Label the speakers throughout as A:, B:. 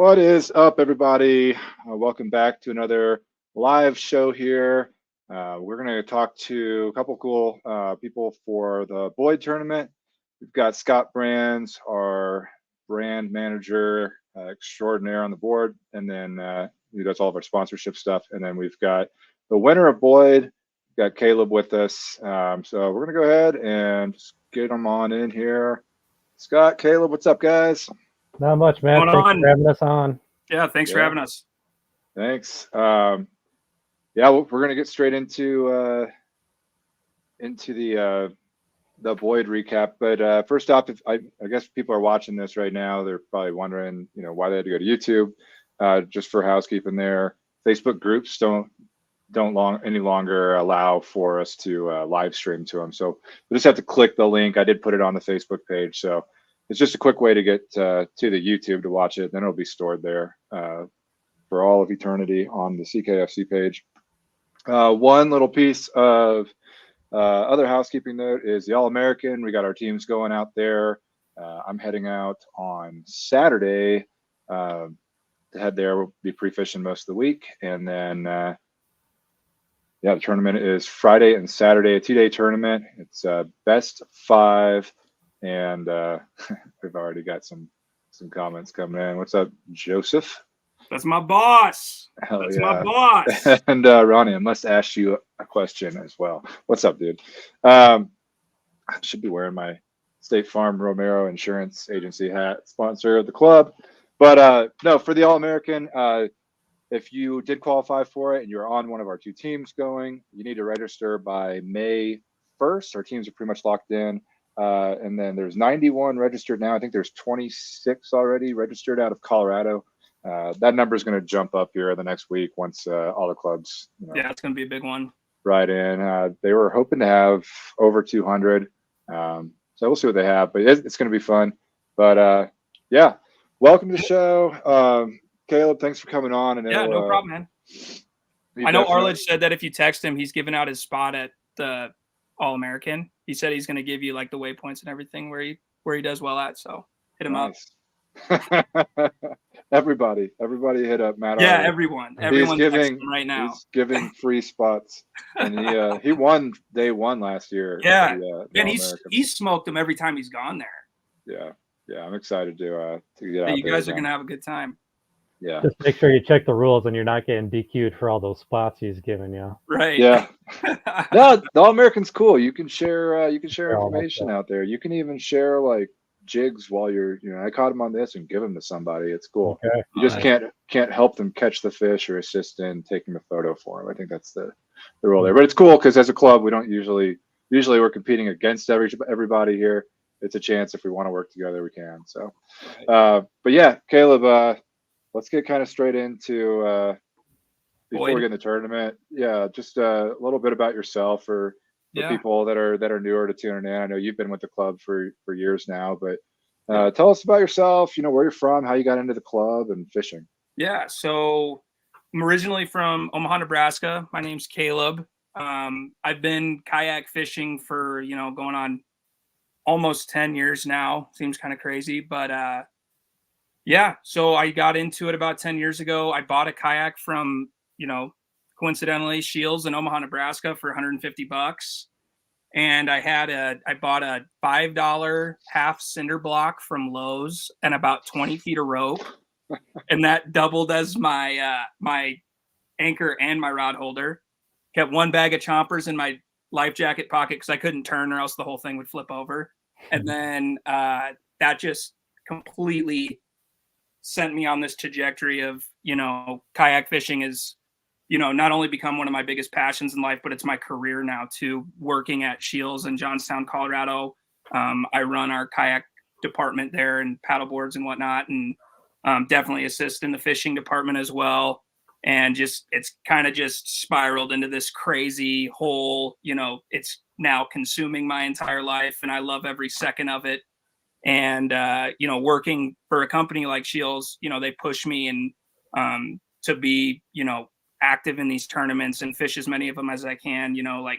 A: What is up, everybody? Welcome back to another live show here. We're going to talk to a couple cool people for the Boyd tournament. We've got Scott Brands, our brand manager extraordinaire on the board, and then he does all of our sponsorship stuff. And then we've got the winner of Boyd, we've got Kaleb with us. So we're going to go ahead and just get them on in here. Scott, Kaleb, what's up, guys?
B: Not much, man. Thanks for having us on.
C: Yeah, thanks for having us.
A: Thanks. Yeah, we're going to get straight into the Boyd recap. But first off, if I guess people are watching this right now, they're probably wondering, why they had to go to YouTube. Just for housekeeping, there, Facebook groups don't any longer allow for us to live stream to them. So we just have to click the link. I did put it on the Facebook page, so it's just a quick way to get to the YouTube to watch it. Then it'll be stored there for all of eternity on the CKFC page. One little piece of other housekeeping note is the All-American. We got our teams going out there. I'm heading out on Saturday to head there. We'll be pre-fishing most of the week. And then, the tournament is Friday and Saturday, a 2-day tournament. It's best 5. And we've already got some comments coming in. What's up, Joseph?
C: That's my boss.
A: Hell
C: That's
A: yeah.
C: my boss.
A: And Ronnie, I must ask you a question as well. What's up, dude? I should be wearing my State Farm Romero Insurance Agency hat, sponsor of the club. But no, for the All-American, if you did qualify for it and you're on one of our 2 teams going, you need to register by May 1st. Our teams are pretty much locked in. And then there's 91 registered now. I think there's 26 already registered out of Colorado. That number is going to jump up here the next week once all the clubs.
C: Yeah, it's going to be a big one.
A: Right in. They were hoping to have over 200. So we'll see what they have, but it's going to be fun. But yeah, welcome to the show. Kaleb, thanks for coming on. And
C: yeah, no problem, man. I know Arledge said that if you text him, he's giving out his spot at the All-American. He said he's going to give you like the waypoints and everything where he does well at. So hit him up.
A: everybody hit up Matt.
C: Yeah,
A: Arlen.
C: everyone's
A: giving
C: texting right now.
A: He's giving free spots, and he won day one last year.
C: Yeah,
A: and
C: he's smoked them every time he's gone
A: Yeah,
C: there.
A: I'm excited to get out.
C: You guys are gonna have a good time.
A: Yeah,
B: just make sure you check the rules and you're not getting DQ'd for all those spots he's giving you.
C: Right.
A: Yeah. No, the All-American's cool. You can share information
B: Yeah.
A: out there. You can even share like jigs while you're, I caught him on this, and give them to somebody. It's cool.
B: Okay.
A: You just can't help them catch the fish or assist in taking a photo for them. I think that's the rule there. But it's cool because as a club, we don't usually we're competing against everybody here. It's a chance if we want to work together, we can. So, but yeah, Kaleb, let's get kind of straight into before we get in the tournament. Yeah, just a little bit about yourself for people that are newer to tuning in. I know you've been with the club for years now, but tell us about yourself. Where you're from, how you got into the club and fishing.
C: Yeah, so I'm originally from Omaha, Nebraska. My name's Kaleb. I've been kayak fishing for going on almost 10 years now. Seems kind of crazy, but yeah. So I got into it about 10 years ago. I bought a kayak from coincidentally Scheels in Omaha, Nebraska for $150. And I bought a $5 half cinder block from Lowe's and about 20 feet of rope. And that doubled as my my anchor and my rod holder. Kept one bag of chompers in my life jacket pocket because I couldn't turn or else the whole thing would flip over. And then that just completely sent me on this trajectory of, kayak fishing is, not only become one of my biggest passions in life, but it's my career now too, working at Scheels in Johnstown, Colorado. I run our kayak department there and paddle boards and whatnot, and definitely assist in the fishing department as well. And it's kind of just spiraled into this crazy whole, it's now consuming my entire life and I love every second of it. And, working for a company like Scheels, they push me and to be, active in these tournaments and fish as many of them as I can. Like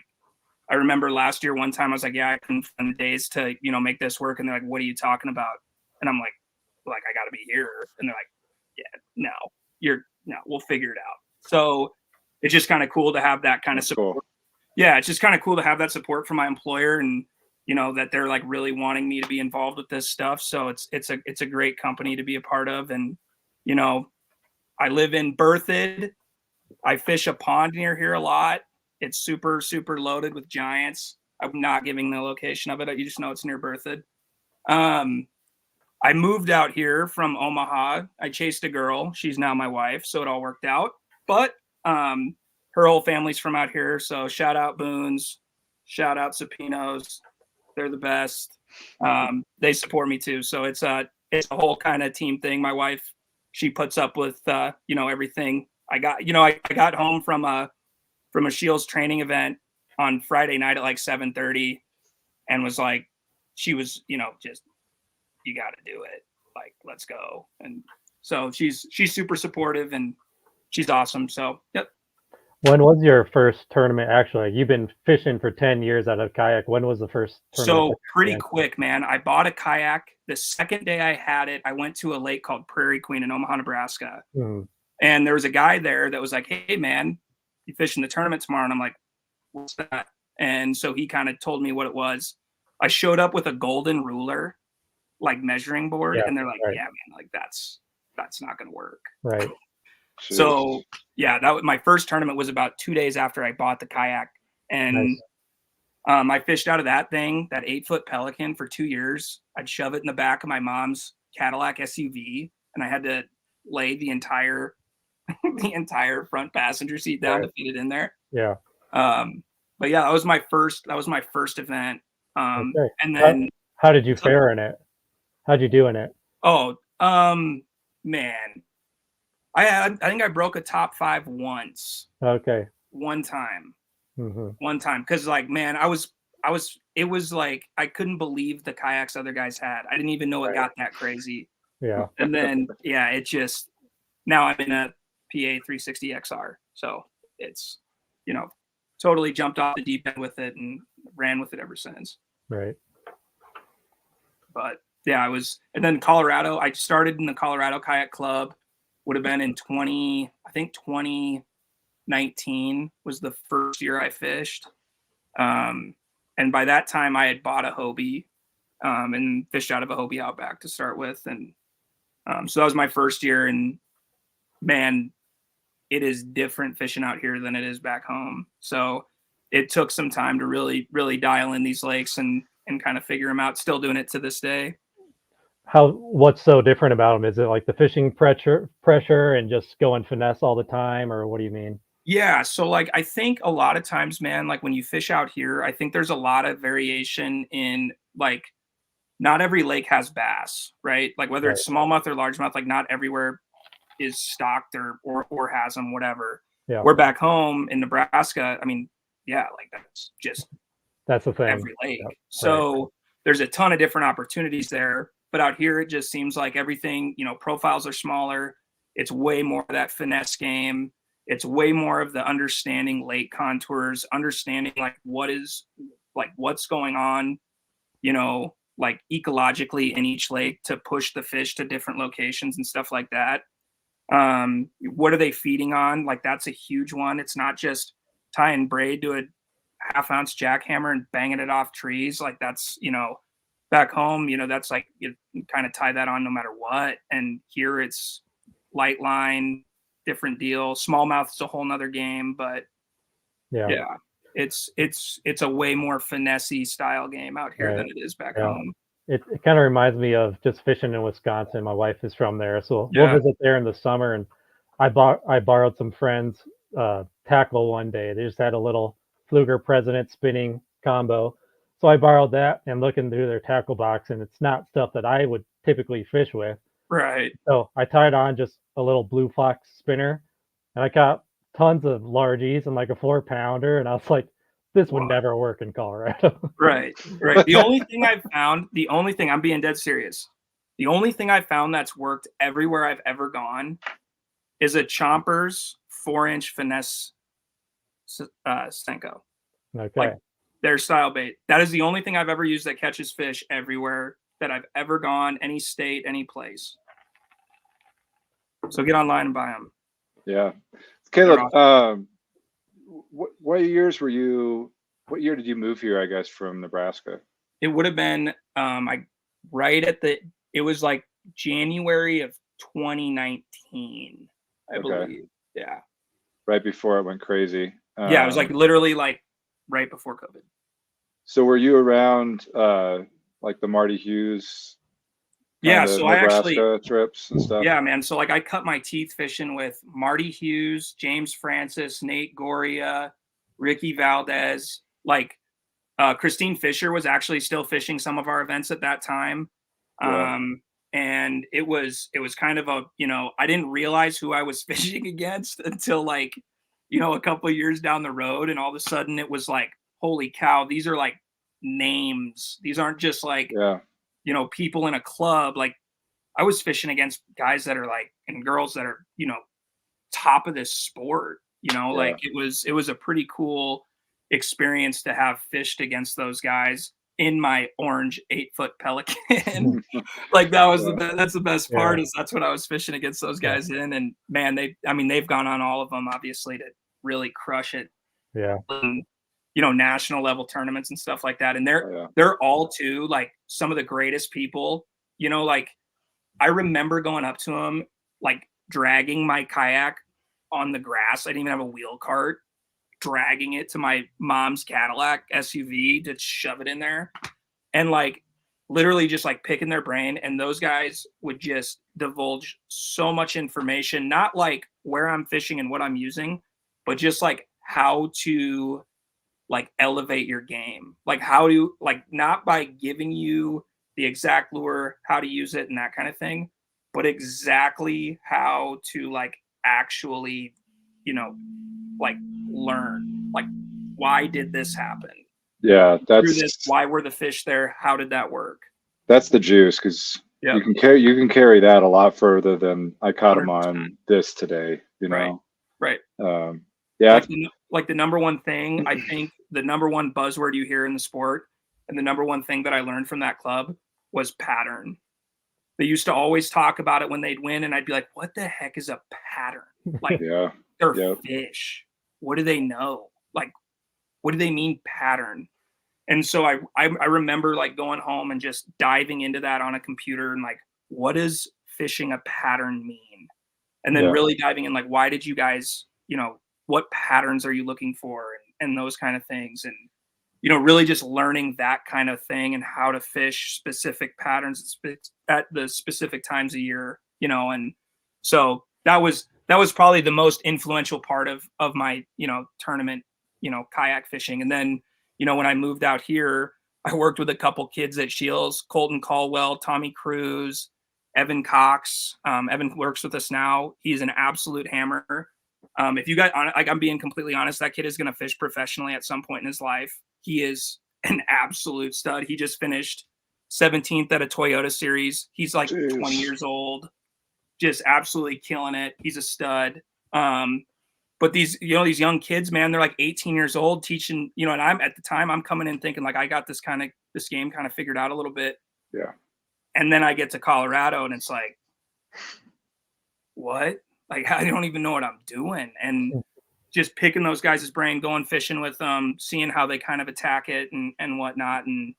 C: I remember last year, one time I was like, yeah, I couldn't find the days to, make this work. And they're like, what are you talking about? And I'm like, I gotta be here. And they're like, yeah, no, we'll figure it out. So it's just kind of cool to have that kind of support. Cool. Yeah. It's just kind of cool to have that support from my employer and, that they're like really wanting me to be involved with this stuff. So it's a great company to be a part of. And, I live in Berthoud. I fish a pond near here a lot. It's super, super loaded with giants. I'm not giving the location of it. You just know it's near Berthoud. I moved out here from Omaha. I chased a girl. She's now my wife, so it all worked out. But her whole family's from out here. So shout out Boone's, shout out Sapinos. They're the best. They support me too. So it's a whole kind of team thing. My wife, she puts up with everything. I got home from a Scheels training event on Friday night at like 7:30 and was like, she was, just, you got to do it. Like, let's go. And so she's super supportive and she's awesome. So, yep.
B: When was your first tournament? Actually, you've been fishing for 10 years out of kayak. When was the first tournament?
C: So pretty quick, man. I bought a kayak. The second day I had it, I went to a lake called Prairie Queen in Omaha, Nebraska. And there was a guy there that was like, hey, man, you fishing the tournament tomorrow? And I'm like, what's that? And so he kind of told me what it was. I showed up with a golden ruler, like measuring board. Yeah, and they're like, yeah, man, like that's not going to work.
B: Right.
C: So yeah, my first tournament was about 2 days after I bought the kayak. And I fished out of that thing, that 8-foot Pelican for 2 years. I'd shove it in the back of my mom's Cadillac SUV. And I had to lay the entire front passenger seat down to fit it in there.
B: Yeah.
C: But yeah, that was my first event. And then
B: how did you fare in it? How'd you do in it?
C: Oh, man. I think I broke a top 5 once.
B: Okay.
C: One time.
B: Mm-hmm.
C: One time. Cause like, man, it was like, I couldn't believe the kayaks other guys had. I didn't even know it got that crazy.
B: Yeah.
C: And then, yeah, it just, now I'm in a PA 360 XR. So it's, totally jumped off the deep end with it and ran with it ever since.
B: Right.
C: But yeah, and then Colorado, I started in the Colorado Kayak Club. would have been in 2019 was the first year I fished. And by that time I had bought a Hobie, and fished out of a Hobie Outback to start with. And so that was my first year, and man, it is different fishing out here than it is back home. So it took some time to really dial in these lakes and kind of figure them out. Still doing it to this day.
B: What's so different about them? Is it like the fishing pressure and just going finesse all the time, or what do you mean?
C: Yeah, so like I think a lot of times, man, like when you fish out here, I think there's a lot of variation in like not every lake has bass, right? Like whether
B: Right.
C: it's smallmouth or largemouth, like not everywhere is stocked or has them, whatever.
B: Yeah.
C: We're back home in Nebraska. I mean, yeah, like
B: that's the thing.
C: every lake.
B: Yep.
C: So
B: Right.
C: there's a ton of different opportunities there. But out here, it just seems like everything, profiles are smaller. It's way more of that finesse game. It's way more of the understanding lake contours, understanding like what's going on, like ecologically in each lake to push the fish to different locations and stuff like that. What are they feeding on? Like that's a huge one. It's not just tying braid to a half-ounce jackhammer and banging it off trees. Like that's, back home, that's like you kind of tie that on no matter what. And here it's light line, different deal. Smallmouth is a whole nother game, but yeah, it's a way more finessey style game out here than it is back home.
B: It kind of reminds me of just fishing in Wisconsin. My wife is from there, so we'll visit there in the summer. And I borrowed some friends' tackle one day. They just had a little Fluger President spinning combo, so I borrowed that and looking through their tackle box, and it's not stuff that I would typically fish with.
C: Right.
B: So I tied on just a little Blue Fox spinner, and I caught tons of largies and like a 4-pounder, and I was like, this would never work in Colorado.
C: Right. The only thing I'm being dead serious. The only thing I found that's worked everywhere I've ever gone is a Chompers 4-inch finesse Senko.
B: Okay.
C: Like their style bait. That is the only thing I've ever used that catches fish everywhere that I've ever gone, any state, any place. So get online and buy them.
A: Yeah. Kaleb, what year did you move here, I guess, from Nebraska?
C: It would have been it was like January of 2019, I believe. Yeah.
A: Right before it went crazy.
C: Yeah, it was like literally like right before COVID.
A: So were you around like the Marty Hughes?
C: Yeah, so
A: Nebraska trips and stuff.
C: Yeah, man. So like I cut my teeth fishing with Marty Hughes, James Francis, Nate Goria, Ricky Valdez. Like Christine Fisher was actually still fishing some of our events at that time.
A: Yeah.
C: And it was kind of I didn't realize who I was fishing against until like, a couple of years down the road. And all of a sudden it was like, holy cow, these are like names. These aren't just like, people in a club. Like I was fishing against guys that are like, and girls that are, top of this sport, like it was a pretty cool experience to have fished against those guys in my orange 8-foot Pelican. Like that was that's the best part is that's what I was fishing against those guys in. And man, they've gone on all of them obviously to really crush it.
B: Yeah.
C: And, national level tournaments and stuff like that. And they're all too like some of the greatest people, like I remember going up to them, like dragging my kayak on the grass. I didn't even have a wheel cart, dragging it to my mom's Cadillac SUV to shove it in there and like literally just like picking their brain. And those guys would just divulge so much information, not like where I'm fishing and what I'm using, but just like how to like elevate your game, like how to like not by giving you the exact lure, how to use it and that kind of thing, but exactly how to like actually, like learn, like why did this happen?
A: Yeah,
C: why were the fish there? How did that work?
A: That's the juice, because you can carry that a lot further than I caught 100%. Them on this today.
C: Right.
A: Yeah.
C: Like the number one thing, I think the number one buzzword you hear in the sport and the number one thing that I learned from that club was pattern. They used to always talk about it when they'd win, and I'd be like, "What the heck is a pattern? Like,
A: Yeah.
C: they're
A: Yep.
C: fish. What do they know? Like, what do they mean pattern?" And so I remember like going home and just diving into that on a computer and like, what does fishing a pattern mean? And then
A: Yeah.
C: really diving in, like, why did you guys, what patterns are you looking for, and those kind of things. And, really just learning that kind of thing and how to fish specific patterns at the specific times of year, and so that was probably the most influential part of my, tournament, kayak fishing. And then, when I moved out here, I worked with a couple kids at Scheels, Colton Caldwell, Tommy Cruz, Evan Cox. Evan works with us now. He's an absolute hammer. If you guys, like, I'm being completely honest, that kid is going to fish professionally at some point in his life. He is an absolute stud. He just finished 17th at a Toyota series. He's like 20 years old, just absolutely killing it. He's a stud. But these young kids, man, they're like 18 years old teaching, and at the time I'm coming in thinking like I got this game kind of figured out a little bit.
A: Yeah.
C: And then I get to Colorado and it's like, what? Like, I don't even know what I'm doing. And just picking those guys' brain, going fishing with them, seeing how they kind of attack it and whatnot. And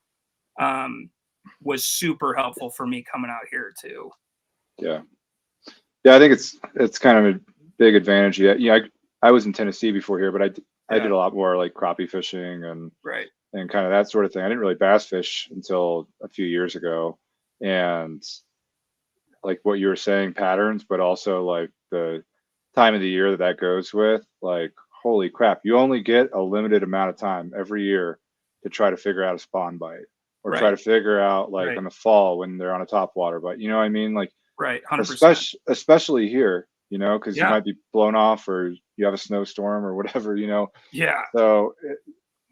C: was super helpful for me coming out here too.
A: Yeah. Yeah. I think it's kind of a big advantage. Yeah. I was in Tennessee before here, but I did a lot more like crappie fishing and kind of that sort of thing. I didn't really bass fish until a few years ago. And like what you were saying, patterns, but also like the time of the year that goes with, like, holy crap, you only get a limited amount of time every year to try to figure out a spawn bite or try to figure out like in the fall when they're on a top water bite. You know what I mean? Like,
C: 100%.
A: Especially here, because you might be blown off or you have a snowstorm or whatever,
C: Yeah.
A: So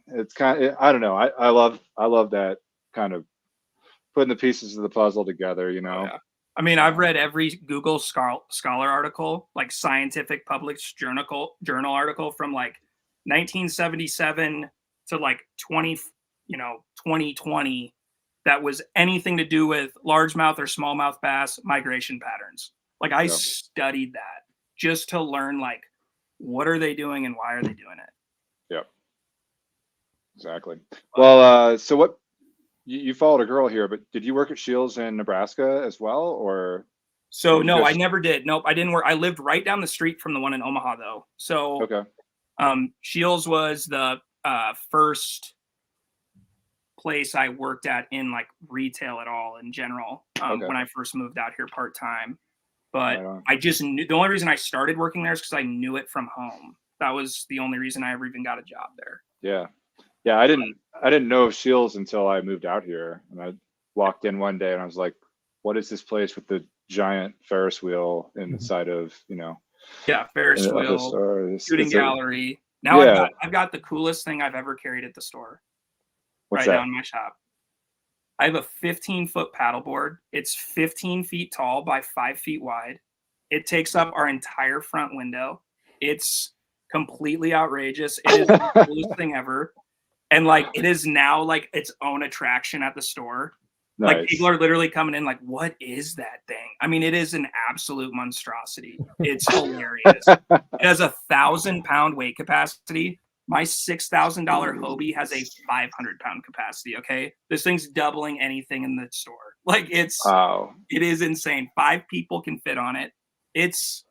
A: it's kind of, I don't know. I love that kind of putting the pieces of the puzzle together,
C: Yeah. I mean, I've read every Google Scholar article, like scientific published journal article from like 1977 to like 2020 that was anything to do with largemouth or smallmouth bass migration patterns. Like I studied that just to learn like what are they doing and why are they doing it.
A: Yep. Exactly. Well, so what you followed a girl here, but did you work at Scheels in Nebraska as well, or?
C: So no, I never did. Nope, I didn't work. I lived right down the street from the one in Omaha though. So Scheels was the first place I worked at in like retail at all in general when I first moved out here part-time. But I just knew the only reason I started working there is because I knew it from home. That was the only reason I ever even got a job there.
A: Yeah, I didn't know of Scheels until I moved out here, and I walked in one day and I was like, "What is this place with the giant Ferris wheel inside of
C: Ferris wheel, shooting gallery." Now I've got the coolest thing I've ever carried at the store.
A: What's
C: now in my shop. I have a 15-foot paddleboard. It's 15 feet tall by 5 feet wide. It takes up our entire front window. It's completely outrageous. It is the coolest thing ever. And like it is now like its own attraction at the store.
A: Nice.
C: Like people are literally coming in like, what is that thing? I mean, it is an absolute monstrosity. It's hilarious. It has 1,000-pound weight capacity. My $6,000 Hobie has a 500-pound capacity. Okay, this thing's doubling anything in the store. Like it is insane. 5 people can fit on it. It's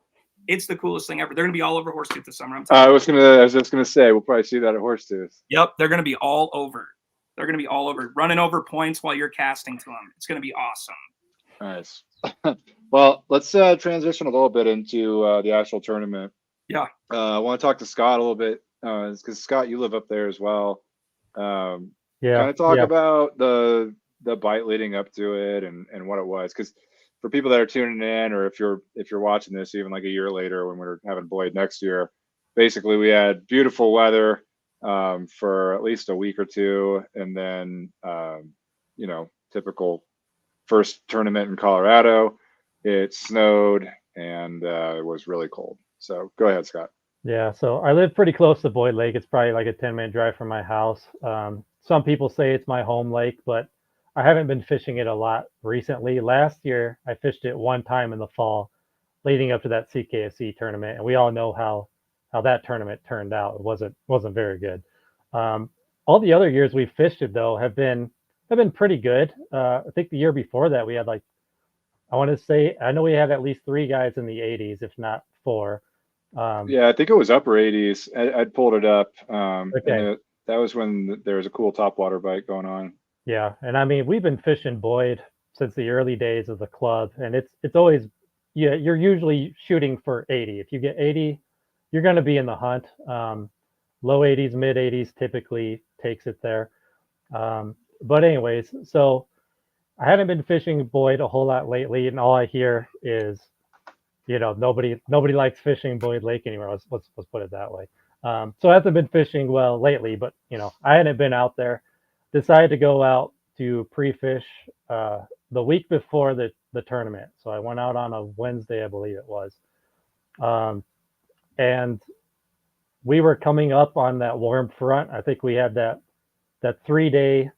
C: the coolest thing ever. They're gonna be all over Horsetooth this summer.
A: I was just gonna say we'll probably see that at Horsetooth.
C: Yep, they're gonna be all over. They're gonna be all over, running over points while you're casting to them. It's gonna be awesome.
A: Nice. Well, let's transition a little bit into the actual tournament.
C: Yeah.
A: I want to talk to Scott a little bit because Scott, you live up there as well. Kind of talk about the bite leading up to it and what it was, because for people that are tuning in, or if you're watching this even like a year later when we're having Boyd next year, basically we had beautiful weather for at least a week or two, and then typical first tournament in Colorado, it snowed and it was really cold. So go ahead, Scott.
B: Yeah, so I live pretty close to Boyd Lake. It's probably like a 10-minute drive from my house. Some people say it's my home lake, but I haven't been fishing it a lot recently. Last year, I fished it one time in the fall, leading up to that CKSC tournament, and we all know how that tournament turned out. It wasn't very good. Um, all the other years we've fished it though have been pretty good. I think the year before that we had like I want to say I know we had at least 3 guys in the 80s, if not 4.
A: Yeah, I think it was upper 80s. I'd pulled it up, and
B: Okay.
A: that was when there was a cool topwater bite going on.
B: Yeah, and I mean we've been fishing Boyd since the early days of the club, and it's always yeah you're usually shooting for 80. If you get 80, you're going to be in the hunt. Low 80s, mid 80s typically takes it there. But anyways, so I haven't been fishing Boyd a whole lot lately, and all I hear is nobody likes fishing Boyd Lake anymore. Let's put it that way. So I haven't been fishing well lately, but I hadn't been out there. Decided to go out to pre-fish the week before the tournament. So I went out on a Wednesday, I believe it was, and we were coming up on that warm front. I think we had that 3-day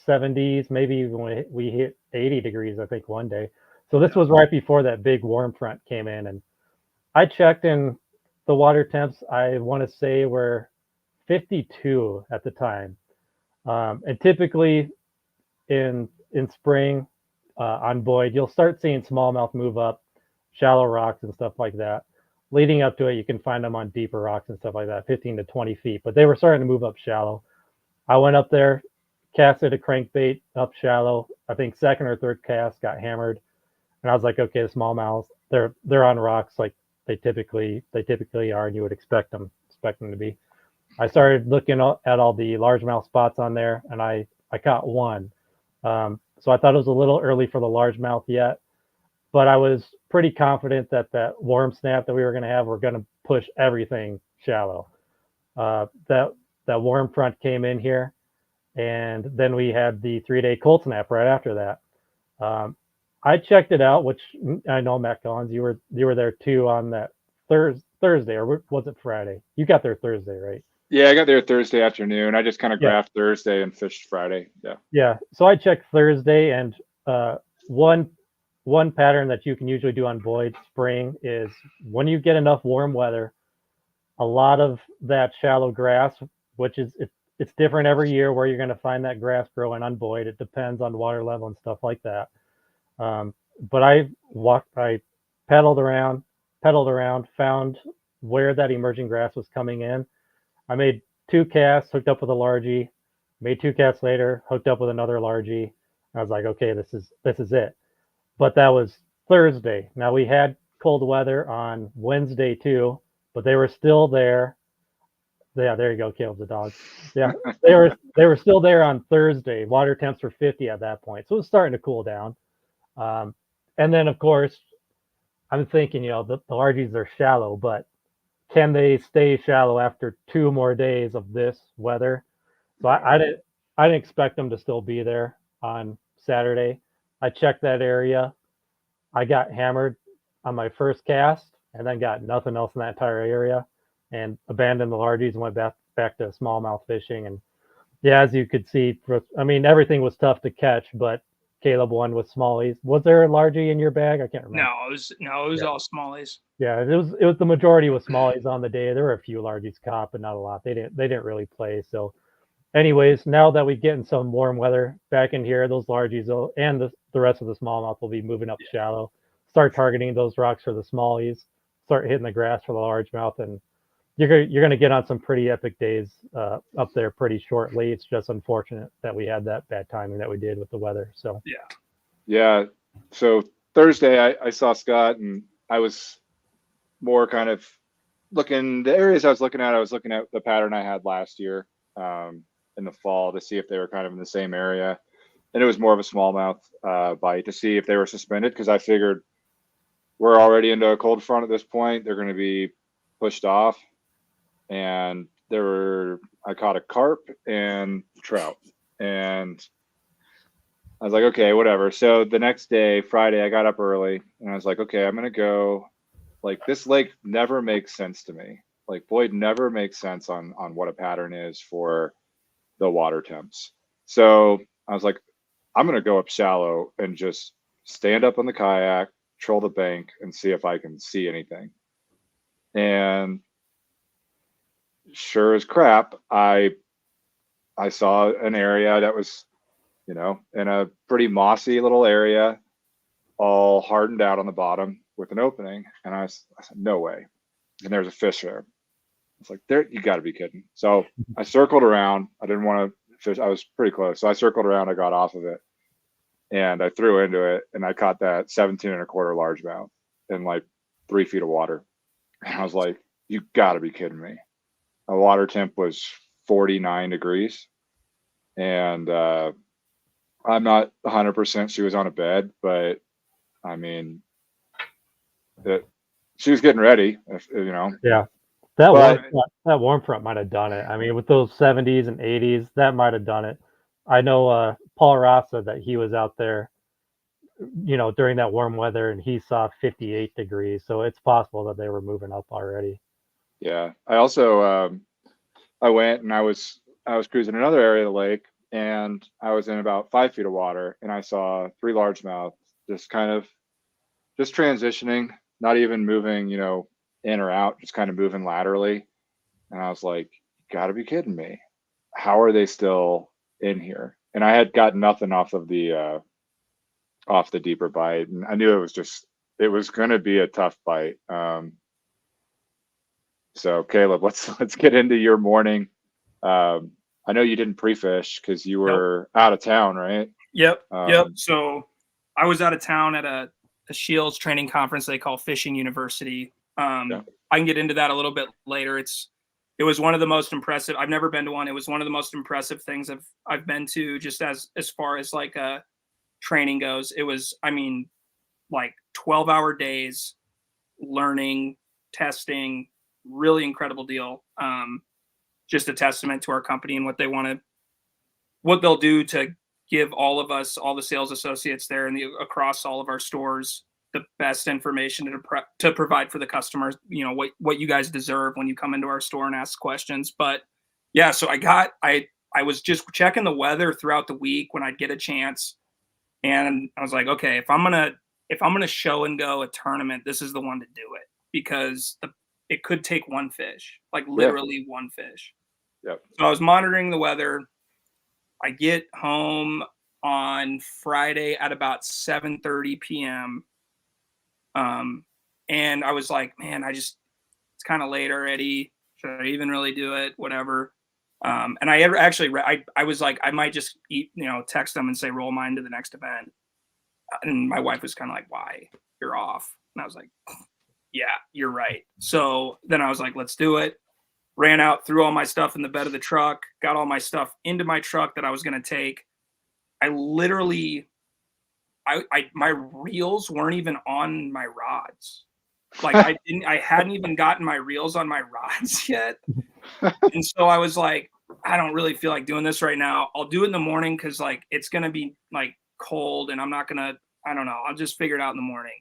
B: 70s, maybe even we hit 80 degrees, I think, one day. So this was right before that big warm front came in, and I checked in the water temps. I want to say were 52 at the time, and typically in spring on Boyd, you'll start seeing smallmouth move up, shallow rocks and stuff like that. Leading up to it, you can find them on deeper rocks and stuff like that, 15 to 20 feet. But they were starting to move up shallow. I went up there, casted a crankbait up shallow. I think second or third cast got hammered, and I was like, okay, the smallmouths, they're on rocks like they typically are, and you would expect them to be. I started looking at all the largemouth spots on there, and I caught one. So I thought it was a little early for the largemouth yet, but I was pretty confident that warm snap that we were going to have, we're going to push everything shallow. That warm front came in here, and then we had the 3-day cold snap right after that. I checked it out, which I know Matt Collins, you were there too on that Thursday, or was it Friday? You got there Thursday, right?
A: Yeah, I got there Thursday afternoon. I just kind of graphed Thursday and fished Friday. Yeah.
B: Yeah. So I checked Thursday, and one pattern that you can usually do on Boyd spring is when you get enough warm weather, a lot of that shallow grass, which is it's different every year where you're going to find that grass growing on Boyd. It depends on water level and stuff like that. But I pedaled around, found where that emerging grass was coming in. I made 2 casts, hooked up with a largie, made 2 casts later, hooked up with another largie. I was like, okay, this is it. But that was Thursday. Now we had cold weather on Wednesday too, but they were still there. Yeah, there you go, Caleb the dog. Yeah, they were still there on Thursday. Water temps were 50 at that point, so it was starting to cool down. And then of course, I'm thinking, the largies are shallow, but can they stay shallow after 2 more days of this weather? So I didn't expect them to still be there on Saturday. I checked that area. I got hammered on my first cast, and then got nothing else in that entire area, and abandoned the largies and went back to smallmouth fishing. And yeah, as you could see, I mean, everything was tough to catch, but Caleb won with smallies. Was there a largie in your bag? I can't remember.
C: No, it was all smallies.
B: Yeah, it was the majority with smallies on the day. There were a few largies caught, but not a lot. They didn't really play. So, anyways, now that we get in some warm weather back in here, those largies and the rest of the smallmouth will be moving up shallow. Start targeting those rocks for the smallies. Start hitting the grass for the largemouth, and you're going to get on some pretty epic days up there pretty shortly. It's just unfortunate that we had that bad timing that we did with the weather. So
A: yeah. So Thursday I saw Scott, and I was more kind of looking the areas I was looking at the pattern I had last year in the fall to see if they were kind of in the same area, and it was more of a smallmouth bite to see if they were suspended, because I figured we're already into a cold front at this point. They're going to be pushed off. And I caught a carp and trout, and I was like, okay, whatever. So the next day, Friday, I got up early, and I was like, okay, I'm going to go. Like, this lake never makes sense to me. Like, Boyd never makes sense on what a pattern is for the water temps. So I was like, I'm going to go up shallow and just stand up on the kayak, troll the bank, and see if I can see anything. And sure as crap, I saw an area that was, in a pretty mossy little area, all hardened out on the bottom with an opening. And I said, no way. And there's a fish there. It's like, there, you got to be kidding. So I circled around. I didn't want to fish. I was pretty close. So I circled around. I got off of it and I threw into it, and I caught that 17 1/4 largemouth in like 3 feet of water. And I was like, you got to be kidding me. My water temp was 49 degrees. And I'm not 100% she was on a bed, but I mean, she was getting ready,
B: Yeah. That warm front might have done it. I mean, with those 70s and 80s, that might have done it. I know Paul Rassa, that he was out there, during that warm weather, and he saw 58 degrees. So it's possible that they were moving up already.
A: Yeah. I also I went and I was cruising another area of the lake, and I was in about 5 feet of water, and I saw 3 largemouth just transitioning, not even moving, in or out, just kind of moving laterally. And I was like, you gotta be kidding me. How are they still in here? And I had gotten nothing off the deeper bite. And I knew it was going to be a tough bite. So Kaleb, let's get into your morning. I know you didn't pre-fish because you were out of town, right?
C: Yep. So I was out of town at a Scheels training conference they call Fishing University. I can get into that a little bit later. It was one of the most impressive. I've never been to one. It was one of the most impressive things I've been to, just as far as like training goes. It was, like 12-hour days, learning, testing, really incredible deal. Just a testament to our company and what they'll do to give all of us, all the sales associates there and across all of our stores, the best information to provide for the customers, what you guys deserve when you come into our store and ask questions. But yeah, so I was just checking the weather throughout the week when I'd get a chance. And I was like, okay, if I'm going to show and go a tournament, this is the one to do it, because it could take one fish, like literally one fish.
A: Yep.
C: So I was monitoring the weather. I get home on Friday at about 7:30 p.m. And I was like, man, it's kind of late already. Should I even really do it? Whatever. And I was like, I might just text them and say, roll mine to the next event. And my wife was kind of like, why? You're off. And I was like, yeah, you're right. So then I was like, let's do it. Ran out, threw all my stuff in the bed of the truck, got all my stuff into my truck that I was going to take. I literally, my reels weren't even on my rods. Like I hadn't even gotten my reels on my rods yet. And so I was like, I don't really feel like doing this right now. I'll do it in the morning, because like it's going to be like cold, and I'm not going to, I don't know. I'll just figure it out in the morning.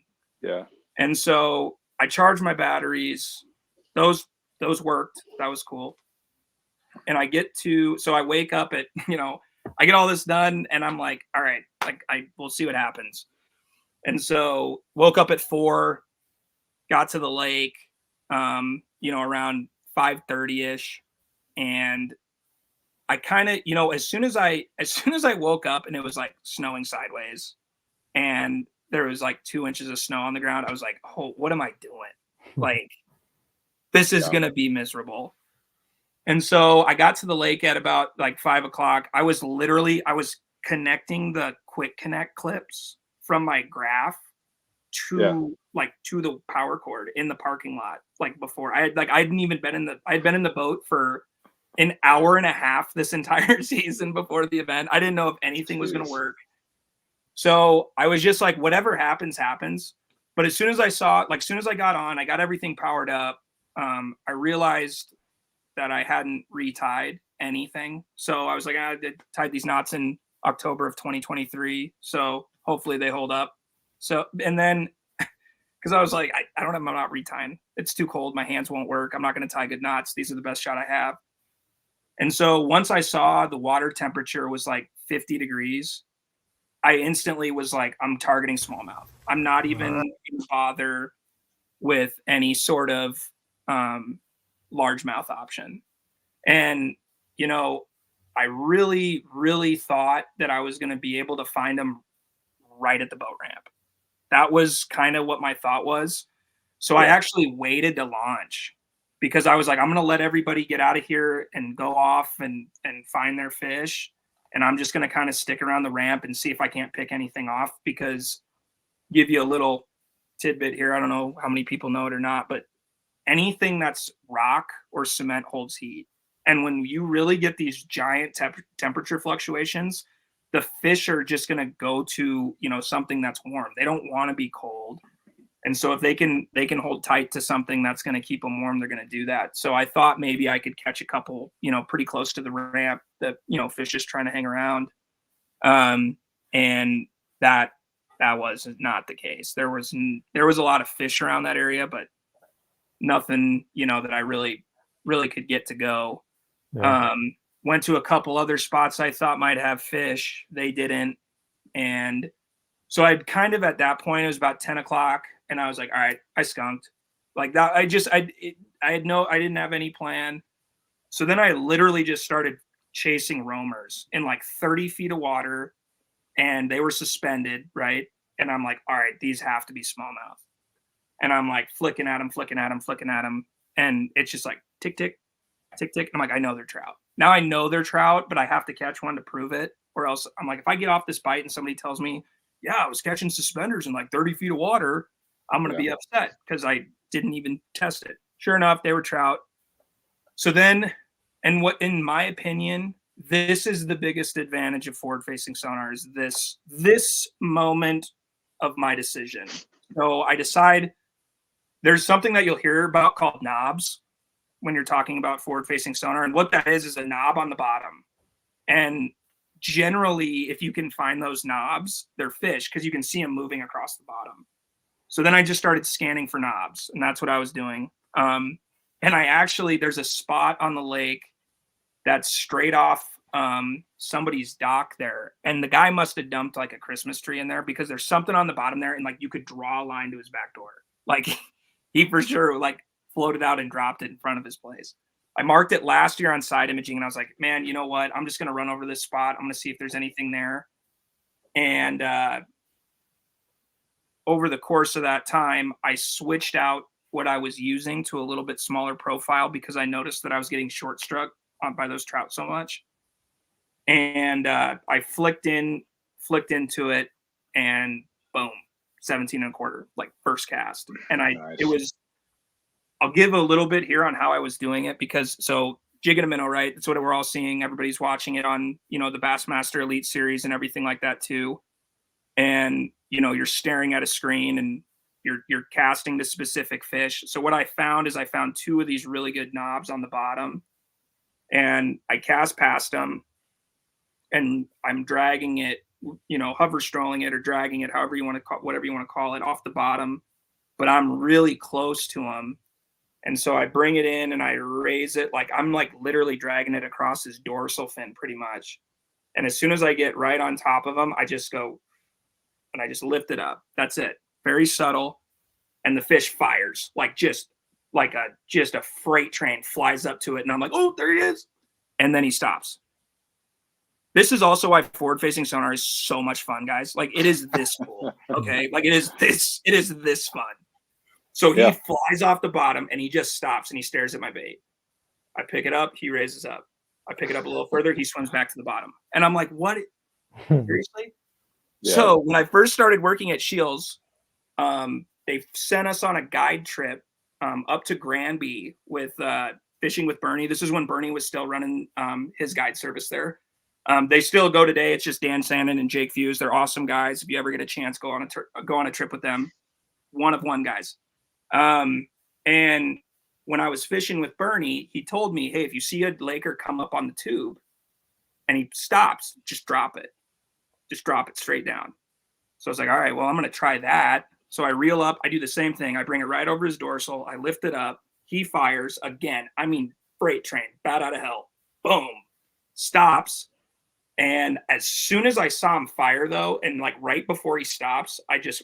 C: Yeah. And so I charged my batteries. Those worked. That was cool. And so I wake up at, I get all this done, and I'm like, all right, like we'll see what happens. And so woke up at 4, got to the lake, around 5:30ish. And I kind of, as soon as I woke up and it was like snowing sideways and there was like 2 inches of snow on the ground, I was like, oh, what am I doing? Like, this is going to be miserable. And so I got to the lake at about like 5 o'clock. I was connecting the quick connect clips from my graph to the power cord in the parking lot. Like before I'd been in the boat for an hour and a half this entire season before the event. I didn't know if anything was going to work. So I was just like, whatever happens, happens. But as soon as I got on, I got everything powered up. I realized that I hadn't retied anything. So I was like, I tied these knots in October of 2023. So hopefully they hold up. So, and then, because I was like, I'm not retying. It's too cold. My hands won't work. I'm not going to tie good knots. These are the best shot I have. And so once I saw the water temperature was like 50 degrees, I instantly was like, I'm targeting smallmouth. I'm not even gonna bother with any sort of largemouth option. And, you know, I really, really thought that I was going to be able to find them right at the boat ramp. That was kind of what my thought was. So I actually waited to launch because I was like, I'm going to let everybody get out of here and go off and find their fish. And I'm just going to kind of stick around the ramp and see if I can't pick anything off, because give you a little tidbit here. I don't know how many people know it or not, but anything that's rock or cement holds heat. And when you really get these giant temperature fluctuations, the fish are just going to go to, you know, something that's warm. They don't want to be cold. And so if they can hold tight to something that's going to keep them warm, they're going to do that. So I thought maybe I could catch a couple, you know, pretty close to the ramp that, you know, fish just trying to hang around. And that was not the case. There was a lot of fish around that area, but nothing, you know, that I really could get to go.
B: Yeah.
C: Went to a couple other spots I thought might have fish. They didn't. And so I'd kind of, at that point, it was about 10 o'clock, and I was like, all right, I skunked. Like that, I didn't have any plan. So then I literally just started chasing roamers in like 30 feet of water, and they were suspended, right? And I'm like, all right, these have to be smallmouth. And I'm like flicking at them. And it's just like tick, tick, tick, tick. I'm like, I know they're trout. Now I know they're trout, but I have to catch one to prove it. Or else I'm like, if I get off this bite and somebody tells me, yeah, I was catching suspenders in like 30 feet of water, I'm going to be upset because I didn't even test it. Sure enough, they were trout. So then, and what, in my opinion, this is the biggest advantage of forward-facing sonar, is this moment of my decision. So I decide, there's something that you'll hear about called knobs when you're talking about forward-facing sonar. And what that is a knob on the bottom. And generally, if you can find those knobs, they're fish, because you can see them moving across the bottom. So then I just started scanning for knobs, and that's what I was doing. And I actually, there's a spot on the lake that's straight off somebody's dock there. And the guy must have dumped like a Christmas tree in there, because there's something on the bottom there, and like you could draw a line to his back door. Like he for sure like floated out and dropped it in front of his place. I marked it last year on side imaging, and I was like, man, you know what? I'm just going to run over this spot. I'm going to see if there's anything there. And over the course of that time, I switched out what I was using to a little bit smaller profile, because I noticed that I was getting short struck by those trout so much. And I flicked into it, and boom, 17 and a quarter, like first cast. And I'll give a little bit here on how I was doing it, because so jigging a minnow, right? That's what we're all seeing. Everybody's watching it on, you know, the Bassmaster Elite Series and everything like that too. And, you know, you're staring at a screen and you're casting to specific fish. So what I found is I found two of these really good knobs on the bottom, and I cast past them, and I'm dragging it, you know, hover strolling it or dragging it, however you want to call, whatever you want to call it, off the bottom, but I'm really close to them. And so I bring it in and I raise it, like I'm like literally dragging it across his dorsal fin pretty much. And as soon as I get right on top of him, I just go and I just lift it up. That's it. Very subtle. And the fish fires, like just a freight train flies up to it. And I'm like, oh, there he is. And then he stops. This is also why forward-facing sonar is so much fun, guys. Like it is this cool. Okay. Like it is this fun. So he flies off the bottom and he just stops and he stares at my bait. I pick it up, he raises up. I pick it up a little further, he swims back to the bottom. And I'm like, what? Seriously? Yeah. So when I first started working at Scheels, they sent us on a guide trip up to Granby with Fishing with Bernie. This is when Bernie was still running his guide service there. They still go today. It's just Dan Sandin and Jake Fuse. They're awesome guys. If you ever get a chance, go on a trip with them. One of one guys. And when I was fishing with Bernie, he told me, hey, if you see a laker come up on the tube and he stops, just drop it. Just drop it straight down. So I was like, all right, well, I'm going to try that. So I reel up. I do the same thing. I bring it right over his dorsal. I lift it up. He fires again. I mean, freight train, bat out of hell. Boom. Stops. And as soon as I saw him fire though, and like right before he stops, I just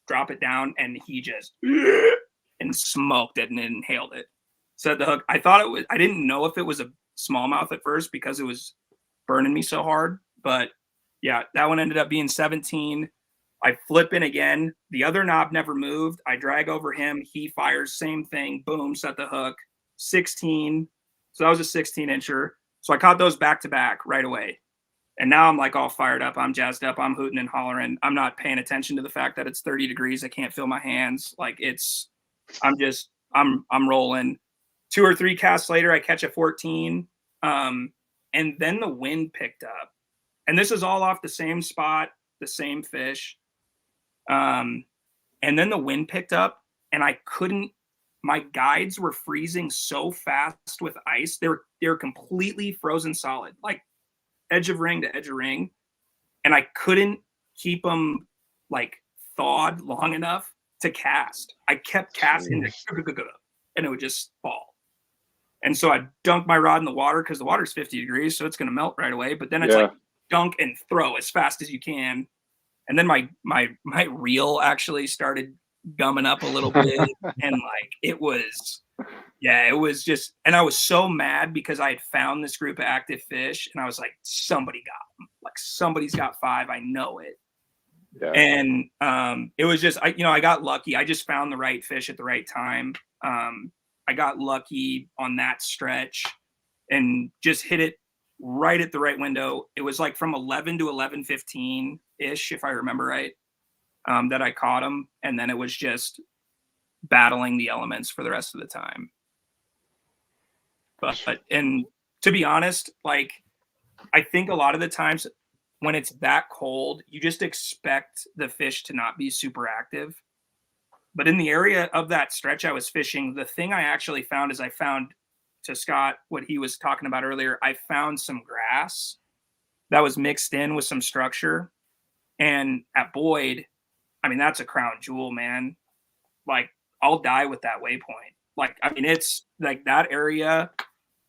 C: drop it down and he just and smoked it and inhaled it. Set the hook. I thought it was, I didn't know if it was a smallmouth at first because it was burning me so hard. But yeah, that one ended up being 17. I flip in again. The other knob never moved. I drag over him. He fires, same thing. Boom, set the hook. 16. So that was a 16 incher. So I caught those back to back right away. And now I'm like all fired up. I'm jazzed up. I'm hooting and hollering. I'm not paying attention to the fact that it's 30 degrees. I can't feel my hands. Like I'm rolling. 2 or 3 casts later, I catch a 14. And then the wind picked up. And this is all off the same spot, the same fish. And then the wind picked up and my guides were freezing so fast with ice. They were completely frozen solid, like edge of ring to edge of ring. And I couldn't keep them like thawed long enough to cast. I kept casting and it would just fall. And so I dunked my rod in the water because the water's 50 degrees, so it's going to melt right away. But then it's like dunk and throw as fast as you can. And then my reel actually started gumming up a little bit. And like it was just, and I was so mad because I had found this group of active fish and I was like, somebody got them. Like somebody's got 5. I know it. Yeah. And it was just, I got lucky. I just found the right fish at the right time. I got lucky on that stretch and just hit it right at the right window. It was like from 11 to 11:15 ish, if I remember right, that I caught him. And then it was just battling the elements for the rest of the time. But and to be honest, like I think a lot of the times when it's that cold, you just expect the fish to not be super active. But in the area of that stretch I was fishing, the thing I actually found is I found, to Scott, what he was talking about earlier, I found some grass that was mixed in with some structure. And at Boyd, I mean, that's a crown jewel, man. Like, I'll die with that waypoint. Like, I mean, it's like that area,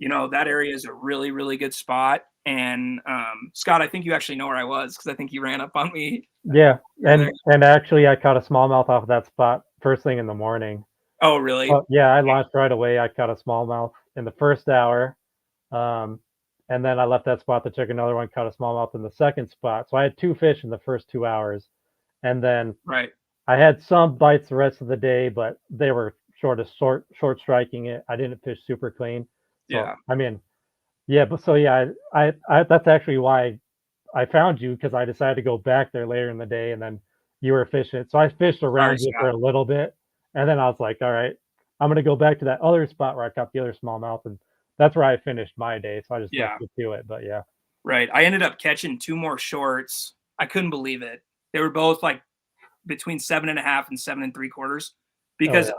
C: that area is a really, really good spot. And Scott, I think you actually know where I was because I think you ran up on me.
B: Yeah, and actually, I caught a smallmouth off of that spot first thing in the morning.
C: Oh, really?
B: Yeah, I launched right away. I caught a smallmouth in the first hour, and then I left that spot to check another one. Caught a smallmouth in the second spot. So I had 2 fish in the first 2 hours, and then I had some bites the rest of the day, but they were short striking it. I didn't fish super clean. So, yeah, I mean. Yeah, but so yeah, I that's actually why I found you, because I decided to go back there later in the day, and then you were fishing. So I fished around you for a little bit, and then I was like, all right, I'm gonna go back to that other spot where I caught the other smallmouth, and that's where I finished my day. So I just left it to it. But yeah,
C: right. I ended up catching 2 more shorts. I couldn't believe it. They were both like between 7.5 and 7 3/4, because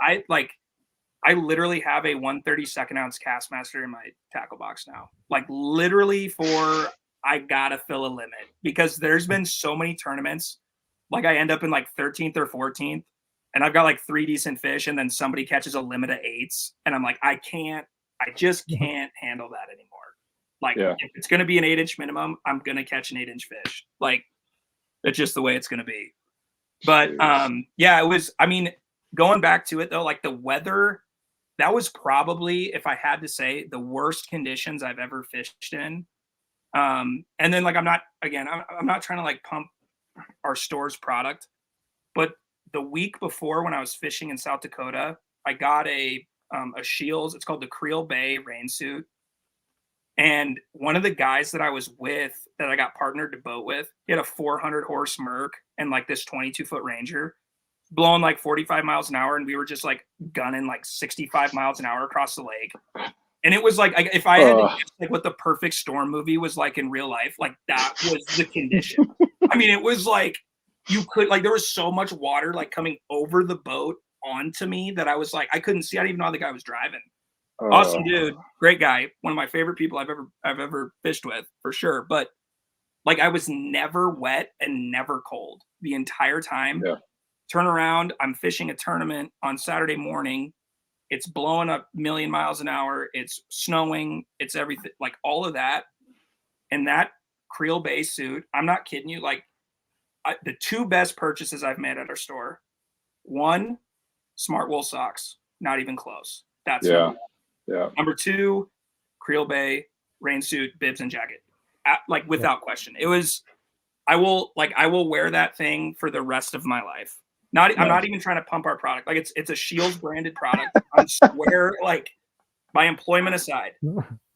C: I literally have a 1/32 ounce Castmaster in my tackle box now. Like literally I gotta fill a limit, because there's been so many tournaments. Like I end up in like 13th or 14th and I've got like 3 decent fish, and then somebody catches a limit of 8s. And I'm like, I just can't handle that anymore. Like if it's going to be an 8-inch minimum, I'm going to catch an 8-inch fish. Like that's just the way it's going to be. But yeah, it was, I mean, going back to it though, like the weather, that was probably, if I had to say, the worst conditions I've ever fished in. And then like, I'm not trying to like pump our store's product, but the week before when I was fishing in South Dakota, I got a Scheels. It's called the Creel Bay rain suit. And one of the guys that I was with, that I got partnered to boat with, he had a 400 horse Merc and like this 22-foot Ranger, blowing like 45 miles an hour, and we were just like gunning like 65 miles an hour across the lake. And it was like, if I had to guess, like what the perfect storm movie was like in real life, like that was the condition. I mean, it was like you could, like, there was so much water like coming over the boat onto me that I was like, I couldn't see. I didn't even know the guy was driving. Awesome dude, great guy, one of my favorite people I've ever fished with, for sure. But like, I was never wet and never cold the entire time. Turn around, I'm fishing a tournament on Saturday morning. It's blowing up 1,000,000 miles an hour. It's snowing. It's everything, like all of that. And that Creel Bay suit. I'm not kidding you. Like the two best purchases I've made at our store. One, smart wool socks. Not even close. That's
A: yeah. Yeah.
C: Number two, Creel Bay rain suit, bibs and jacket. Like without question. It was, I will wear that thing for the rest of my life. I'm not even trying to pump our product. Like it's a Scheels branded product. I swear, like my employment aside,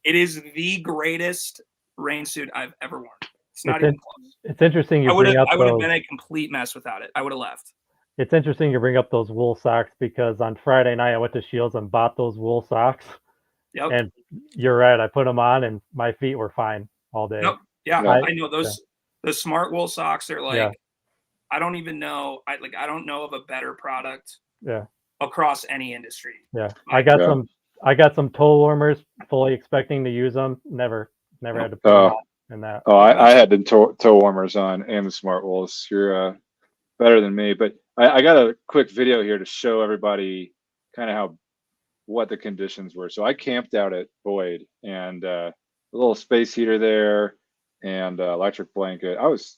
C: it is the greatest rain suit I've ever worn. It's not even close.
B: It's interesting
C: I would have been a complete mess without it. I would have left.
B: It's interesting you bring up those wool socks because on Friday night I went to Scheels and bought those wool socks.
C: Yep.
B: And you're right. I put them on and my feet were fine all day.
C: Yep. Yeah,
A: Right.
C: I know those. The smart wool socks are like,
B: Yeah.
C: I don't even know. I don't know of a better product.
B: Yeah.
C: Across any industry.
B: Yeah. I got some toe warmers, fully expecting to use them. Never had to put them on in that.
A: Oh, I had the toe warmers on and the smart wools. You're better than me, but I got a quick video here to show everybody kind of what the conditions were. So I camped out at Boyd and a little space heater there and electric blanket. I was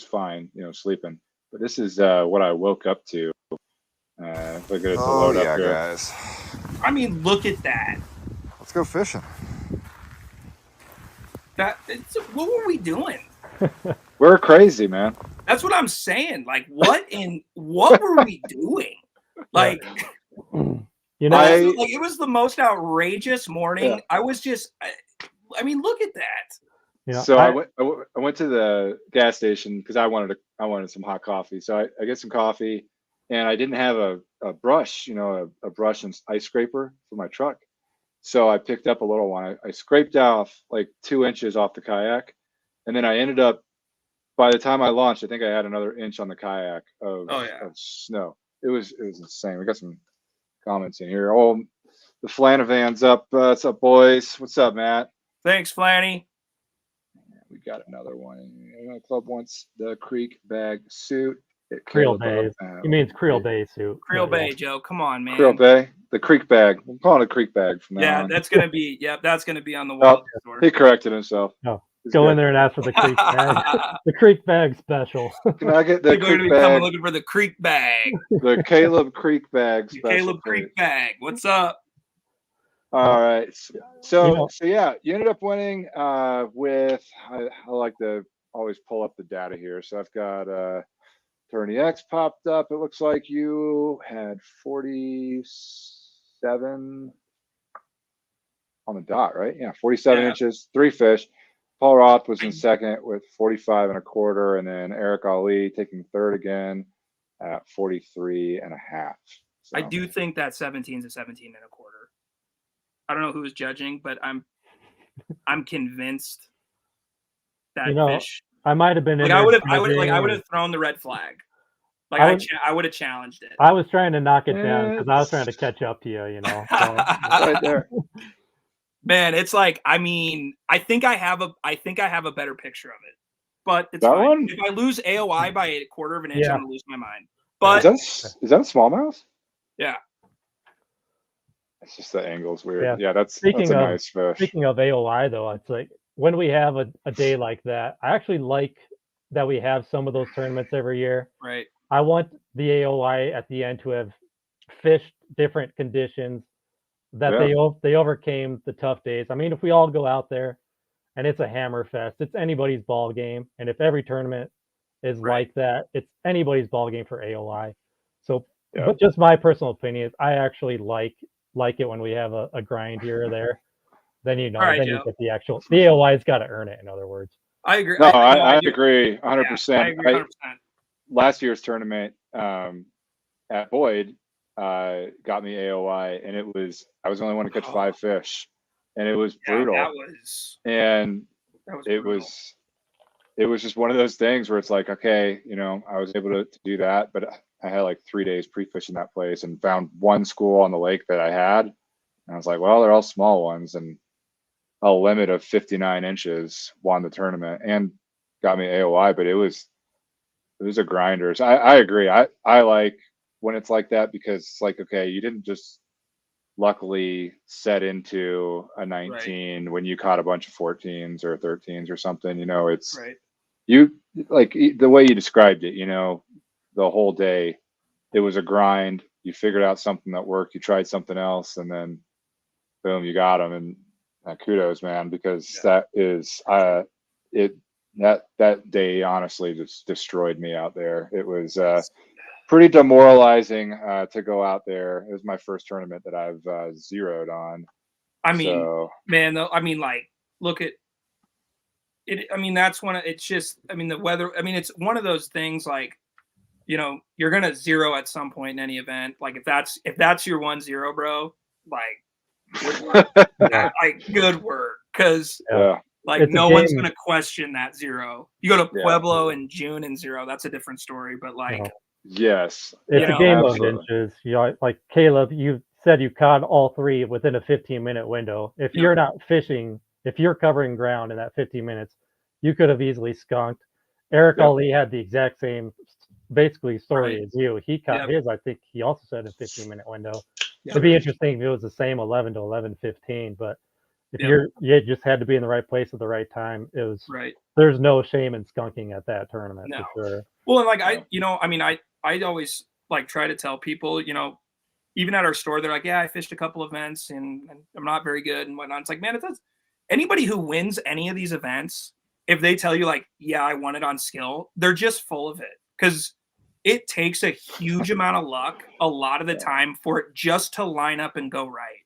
A: fine, sleeping. But this is what I woke up to. Look at it to load up here.
D: Guys.
C: I mean, look at that.
D: Let's go fishing.
C: What were we doing?
A: We're crazy, man.
C: That's what I'm saying. Like, what were we doing? Like, it was the most outrageous morning.
A: Yeah.
C: I was just, I mean, look at that.
A: So I went to the gas station because I wanted some hot coffee. So I get some coffee, and I didn't have a brush, a brush and ice scraper for my truck. So I picked up a little one. I scraped off like 2 inches off the kayak, and then I ended up. By the time I launched, I think I had another inch on the kayak of snow. It was insane. We got some comments in here. Oh, the Flanavan's up. What's up, boys? What's up, Matt?
C: Thanks, Flanny.
A: We got another one. Club wants the Creek Bag suit.
B: Creel Bay. He means Creel Bay suit.
C: Creel Bay, Joe. Come on, man.
A: Creel Bay. The Creek Bag. We'll call it a Creek Bag from now on.
C: That's gonna be. That's gonna be on the wall.
A: He corrected himself.
B: No. Go in there and ask for the Creek Bag. The Creek Bag special.
A: Can I get the
C: They're going to be coming looking for the Creek Bag.
A: The Kaleb Creek Bag special.
C: Kaleb Creek Bag. What's up?
A: All right. So yeah, you ended up winning with. I like to always pull up the data here. So I've got Tourney X popped up. It looks like you had 47 on the dot, right? Yeah, 47 inches, 3 fish. Paul Roth was in second with 45 and a quarter, and then Eric Ali taking third again at 43 and a half. So.
C: I do think that 17 is a 17 and a quarter. I don't know who was judging, but I'm convinced that fish.
B: I might have been.
C: Like I would have thrown the red flag. Like I would have challenged it.
B: I was trying to knock it down because I was trying to catch up to you. So.
A: Right there.
C: Man, it's like, I mean, I think I have a better picture of it, but it's
A: that
C: fine.
A: One?
C: If I lose AOI by a quarter of an inch, I'm gonna lose my mind. But
A: is that a smallmouth?
C: Yeah.
A: It's just the angle's weird. Yeah, that's a nice fish.
B: Speaking of AOI though, it's like when we have a day like that, I actually like that we have some of those tournaments every year.
C: Right.
B: I want the AOI at the end to have fished different conditions. That they overcame the tough days. I mean, if we all go out there and it's a hammer fest, it's anybody's ball game. And if every tournament is like that, it's anybody's ball game for AOI. So, but just my personal opinion is I actually like it when we have a grind here or there. Then you get the AOI's got to earn it. In other words,
C: I agree.
A: No, I agree 100%.
C: I agree 100%.
A: Last year's tournament at Boyd. Got me AOI, and I was the only one to catch 5 fish, and it was brutal. It was just one of those things where it's like, okay, I was able to do that, but I had like 3 days pre-fishing that place and found one school on the lake that I had, and I was like, well, they're all small ones, and a limit of 59 inches won the tournament and got me AOI, but it was a grinder. So I agree. I like when it's like that because it's like, okay, you didn't just luckily set into a 19 when you caught a bunch of 14s or 13s or something. It's you, like the way you described it, the whole day, it was a grind. You figured out something that worked, you tried something else, and then boom, you got them. And kudos, man, because that is that day honestly just destroyed me out there. It was pretty demoralizing to go out there. It was my first tournament that I've zeroed on.
C: I mean, man, though, I mean, like, look at it. I mean, that's one. It's just, I mean, the weather. I mean, it's one of those things. Like, you're gonna zero at some point in any event. Like, if that's your 1-0, bro, like, good work. Like, good work, because like it's no one's gonna question that zero. You go to Pueblo in June and zero, that's a different story. But like,
A: yes,
B: it's a game of inches. Like Kaleb, you said you caught all 3 within a 15-minute window. If you're not fishing, if you're covering ground in that 15 minutes, you could have easily skunked. Eric Ali had the exact same basically story as you. He caught his, I think he also said, a 15-minute window. It'd be interesting if it was the same 11 to 11:15, but if you just had to be in the right place at the right time. It was there's no shame in skunking at that tournament for sure.
C: Well, and like I mean, I always like try to tell people, even at our store, they're like, yeah, I fished a couple events and I'm not very good and whatnot. It's like, man, it does. Anybody who wins any of these events, if they tell you like, yeah, I won it on skill, they're just full of it, because it takes a huge amount of luck a lot of the time for it just to line up and go right.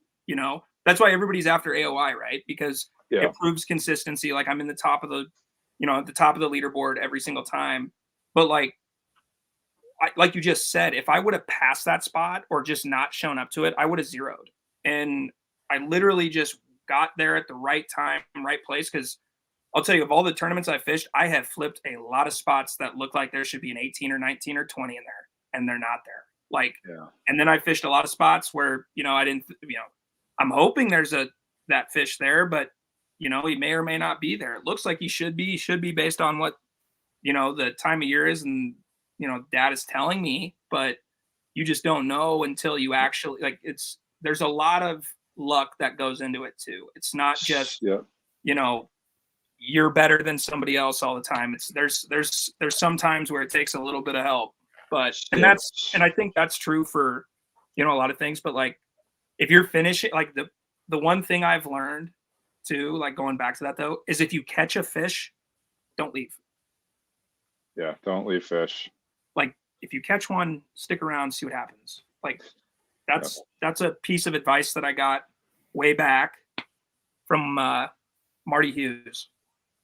C: That's why everybody's after AOI, right? Because it proves consistency. Like, I'm in the top of the, at the top of the leaderboard every single time. But like you just said, if I would have passed that spot or just not shown up to it, I would have zeroed. And I literally just got there at the right time, right place. Because I'll tell you, of all the tournaments I fished, I have flipped a lot of spots that look like there should be an 18 or 19 or 20 in there, and they're not there. Like, and then I fished a lot of spots where, I didn't, I'm hoping there's that fish there, but he may or may not be there. It looks like he should be based on what, the time of year is and, dad is telling me, but you just don't know until you actually, like, there's a lot of luck that goes into it too. It's not just, you're better than somebody else all the time. There's some times where it takes a little bit of help, but, and I think that's true for, a lot of things, but like, if you're finishing, like the one thing I've learned too, like going back to that though, is if you catch a fish, don't leave.
A: Yeah, don't leave fish.
C: Like, if you catch one, stick around, see what happens. Like, that's a piece of advice that I got way back from Marty Hughes,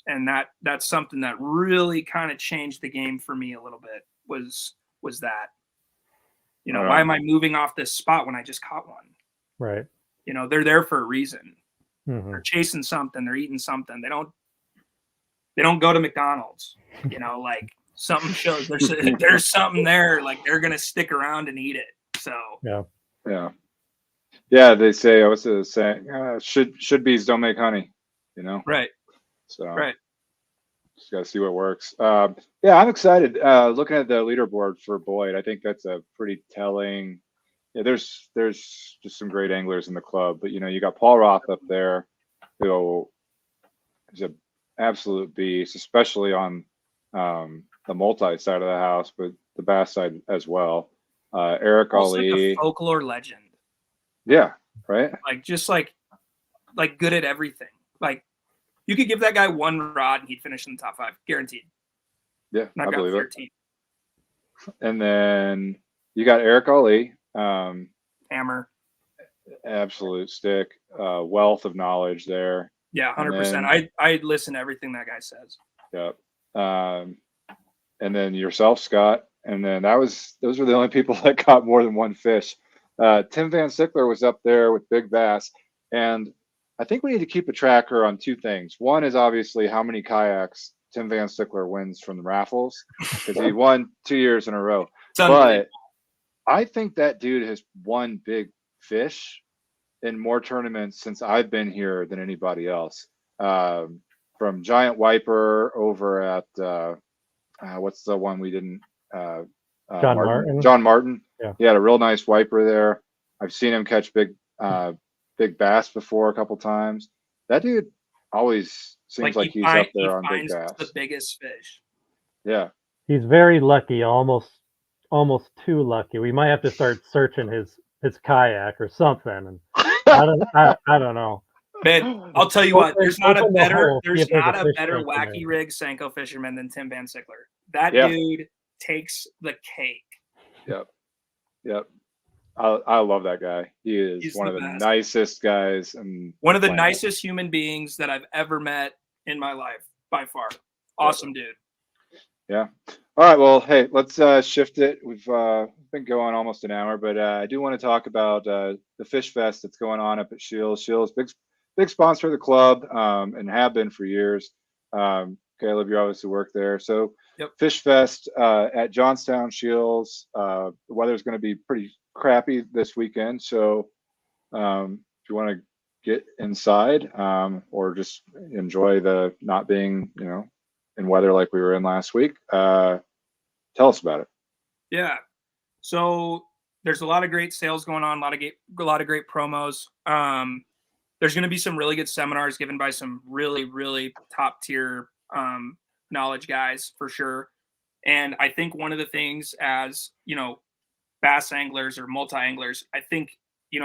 C: and that's something that really kind of changed the game for me a little bit. Was that, why am I moving off this spot when I just caught one?
B: Right.
C: They're there for a reason.
B: Mm-hmm.
C: They're chasing something. They're eating something. They don't go to McDonald's. Like, something shows there's something there. Like, they're gonna stick around and eat it. So
A: yeah. They say, what's the saying? Should bees don't make honey.
C: Right.
A: So just gotta see what works. I'm excited. Looking at the leaderboard for Boyd, I think that's a pretty telling. Yeah, there's just some great anglers in the club, but you got Paul Roth up there, who is an absolute beast, especially on the multi side of the house, but the bass side as well. Eric Ali,
C: like a folklore legend.
A: Yeah, right.
C: Like, just like good at everything. Like, you could give that guy one rod and he'd finish in the top 5, guaranteed.
A: Yeah, I believe
C: 13.
A: it. And then you got Eric Ali.
C: Hammer,
A: absolute stick, wealth of knowledge there.
C: Yeah, 100%. I listen to everything that guy says.
A: Yep. And then yourself, Scott, and then those were the only people that caught more than one fish. Tim Van Sickler was up there with big bass, and I think we need to keep a tracker on 2 things. One is obviously how many kayaks Tim Van Sickler wins from the raffles, because he won 2 years in a row. But I think that dude has won big fish in more tournaments since I've been here than anybody else. From Giant Wiper over at what's the one we didn't?
B: John Martin.
A: John Martin.
B: Yeah.
A: He had a real nice wiper there. I've seen him catch big big bass before a couple times. That dude always seems like he's up there on big bass.
C: The biggest fish.
A: Yeah.
B: He's very lucky, almost too lucky. We might have to start searching his kayak or something. And I don't know.
C: Man, I'll tell you what, there's not a better
B: wacky
C: rig Senko fisherman than Tim Van Sickler. That dude takes the cake.
A: Yep. I love that guy. He's one of the nicest guys, and
C: one of the nicest human beings that I've ever met in my life, by far. Awesome dude.
A: Yeah. All right. Well, hey, let's shift it. We've been going almost an hour, but I do want to talk about the Fish Fest that's going on up at Scheels. Scheels, big sponsor of the club, and have been for years. Kaleb, you obviously work there. So Fish Fest at Johnstown Scheels. The weather's going to be pretty crappy this weekend. So if you want to get inside or just enjoy the not being, in weather like we were in last week, tell us about it.
C: Yeah. So there's a lot of great sales going on, a lot of great promos. There's going to be some really good seminars given by some really, really top tier knowledge guys for sure. And I think one of the things as, bass anglers or multi-anglers, I think,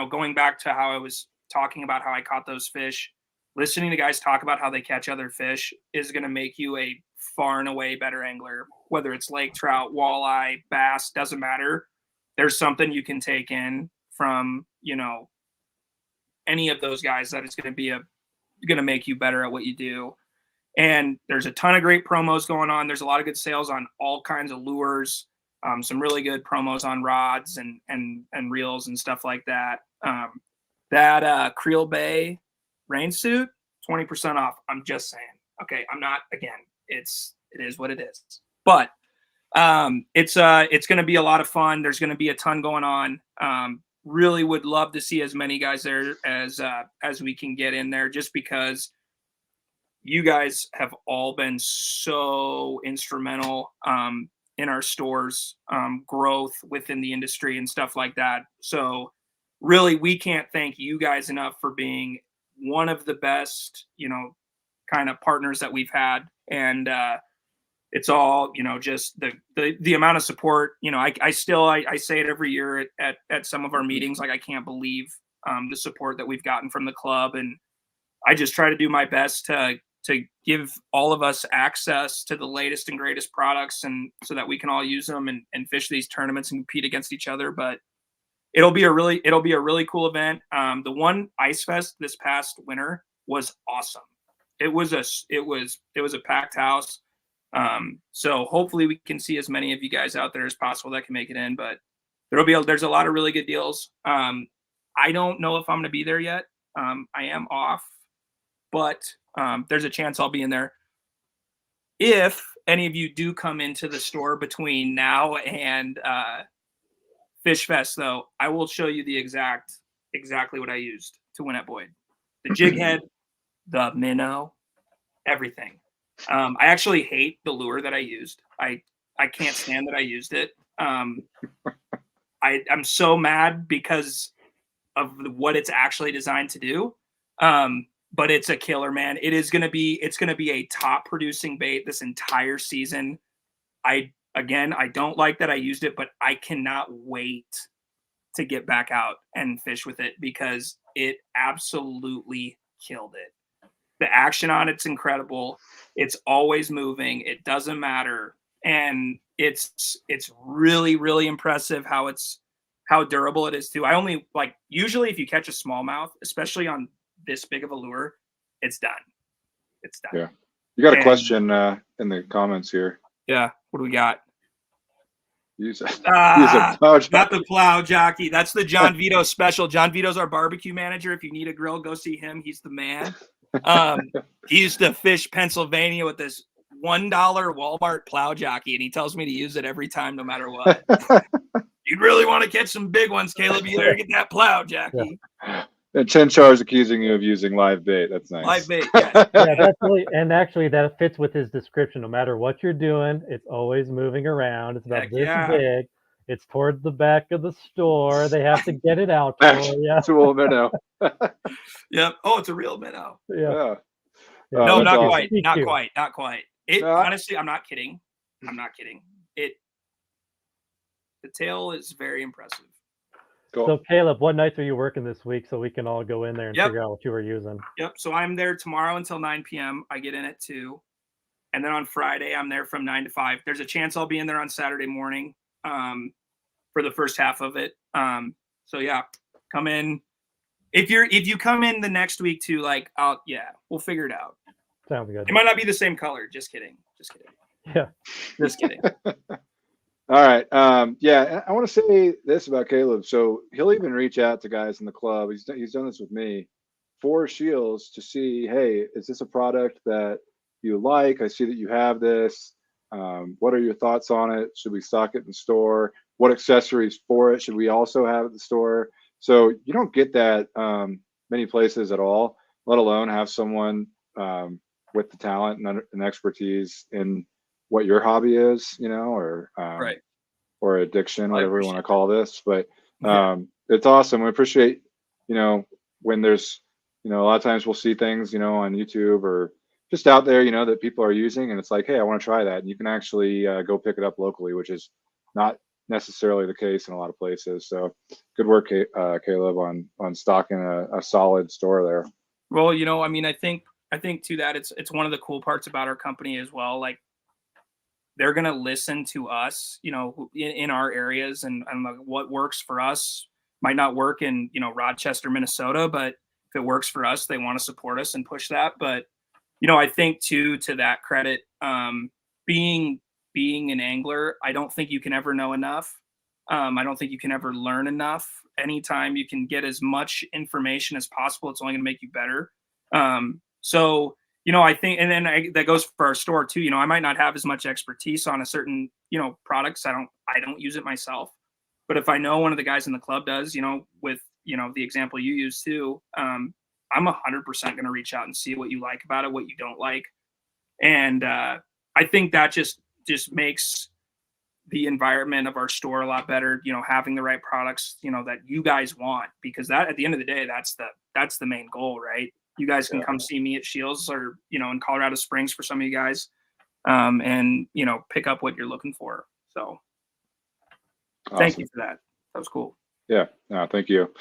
C: going back to how I was talking about how I caught those fish, listening to guys talk about how they catch other fish is going to make you a far and away better angler, whether it's lake trout, walleye, bass, doesn't matter. There's something you can take in from, any of those guys that is going to make you better at what you do. And there's a ton of great promos going on. There's a lot of good sales on all kinds of lures, some really good promos on rods and reels and stuff like that. That Creel Bay rain suit, 20% off. I'm just saying. Okay, I'm not, again, it is what it is. But it's going to be a lot of fun. There's going to be a ton going on. Really would love to see as many guys there as we can get in there, just because you guys have all been so instrumental in our stores growth within the industry and stuff like that. So really, we can't thank you guys enough for being one of the best, kind of partners that we've had. And it's all, just the amount of support, I say it every year at some of our meetings, like I can't believe the support that we've gotten from the club. And I just try to do my best to give all of us access to the latest and greatest products, and so that we can all use them and fish these tournaments and compete against each other. But it'll be a really cool event. The one Ice Fest this past winter was awesome. It was a packed house. So hopefully we can see as many of you guys out there as possible that can make it in, but there's a lot of really good deals. I don't know if I'm going to be there yet. I am off, but there's a chance I'll be in there. If any of you do come into the store between now and Fish Fest, though, I will show you exactly what I used to win at Boyd. The jig head, the minnow, everything. I actually hate the lure that I used. I can't stand that I used it. I'm so mad because of what it's actually designed to do. But it's a killer, man. It's going to be a top producing bait this entire season. I don't like that I used it, but I cannot wait to get back out and fish with it because it absolutely killed it. The action on it's incredible. It's always moving. It doesn't matter. And it's really, really impressive how durable it is too. I only usually if you catch a smallmouth, especially on this big of a lure, it's done.
A: Yeah. You got a question in the comments here.
C: Yeah. What do we got?
A: Use a plow jockey.
C: Not the plow jockey. That's the John Vito special. John Vito's our barbecue manager. If you need a grill, go see him. He's the man. He used to fish Pennsylvania with this $1 Walmart plow jockey, and he tells me to use it every time, no matter what. You'd really want to catch some big ones, Kaleb. You better get that plow jockey.
A: Yeah. And Chinchar accusing you of using live bait. That's nice.
C: Live bait, yeah.
B: Yeah, that's really, and actually that fits with his description. No matter what you're doing, it's always moving around. It's about big. It's towards the back of the store. They have to get it out for you.
A: It's a little minnow.
C: Yep. Oh, it's a real minnow.
B: Yeah.
A: Yeah.
B: Yeah.
C: No,
A: that's
C: not
A: awesome.
C: quite.
B: Be
C: Not
B: cute.
C: quite. Not quite. It
A: No.
C: honestly, I'm not kidding. I'm not kidding. The tail is very impressive.
A: Cool.
B: So Caleb, what nights are you working this week so we can all go in there and
C: Yep.
B: figure out what you were using?
C: Yep. So I'm there tomorrow until 9 p.m. I get in at 2. And then on Friday, I'm there from 9 to 5. There's a chance I'll be in there on Saturday morning for the first half of it. So yeah, come in. If you come in the next week too, like, we'll figure it out.
B: Sounds good.
C: It might not be the same color. Just kidding. Just kidding.
B: Yeah.
C: Just kidding.
A: All right. Yeah, I want to say this about Caleb. So he'll even reach out to guys in the club. He's done this with me for Scheels to see, hey, is this a product that you like? I see that you have this. What are your thoughts on it? Should we stock it in the store? What accessories for it should we also have at the store? So you don't get that many places at all, let alone have someone with the talent and expertise in what your hobby is, or
C: Right.
A: or addiction, whatever we want to call this. But
C: Yeah.
A: it's awesome. We appreciate, when there's, a lot of times we'll see things, on YouTube or just out there, that people are using, and it's like, hey, I want to try that. And you can actually go pick it up locally, which is not necessarily the case in a lot of places. So good work, Caleb, on stocking a solid store there.
C: Well, I mean, I think to that it's one of the cool parts about our company as well. Like, they're going to listen to us, in our areas, and like what works for us might not work in, Rochester, Minnesota, but if it works for us, they want to support us and push that. But, I think too, to that credit, being an angler, I don't think you can ever know enough. I don't think you can ever learn enough. Anytime you can get as much information as possible, it's only going to make you better. So, I think, and then that goes for our store too. I might not have as much expertise on a certain, products. I don't use it myself, but if I know one of the guys in the club does, with, the example you use too, I'm 100% going to reach out and see what you like about it, what you don't like. And, I think that just makes the environment of our store a lot better, having the right products, that you guys want, because that, at the end of the day, that's the main goal, right? You guys can come see me at Scheels or, in Colorado Springs for some of you guys, and, pick up what you're looking for. So
A: Awesome.
C: Thank you for that. That was cool.
A: Yeah, no, thank you.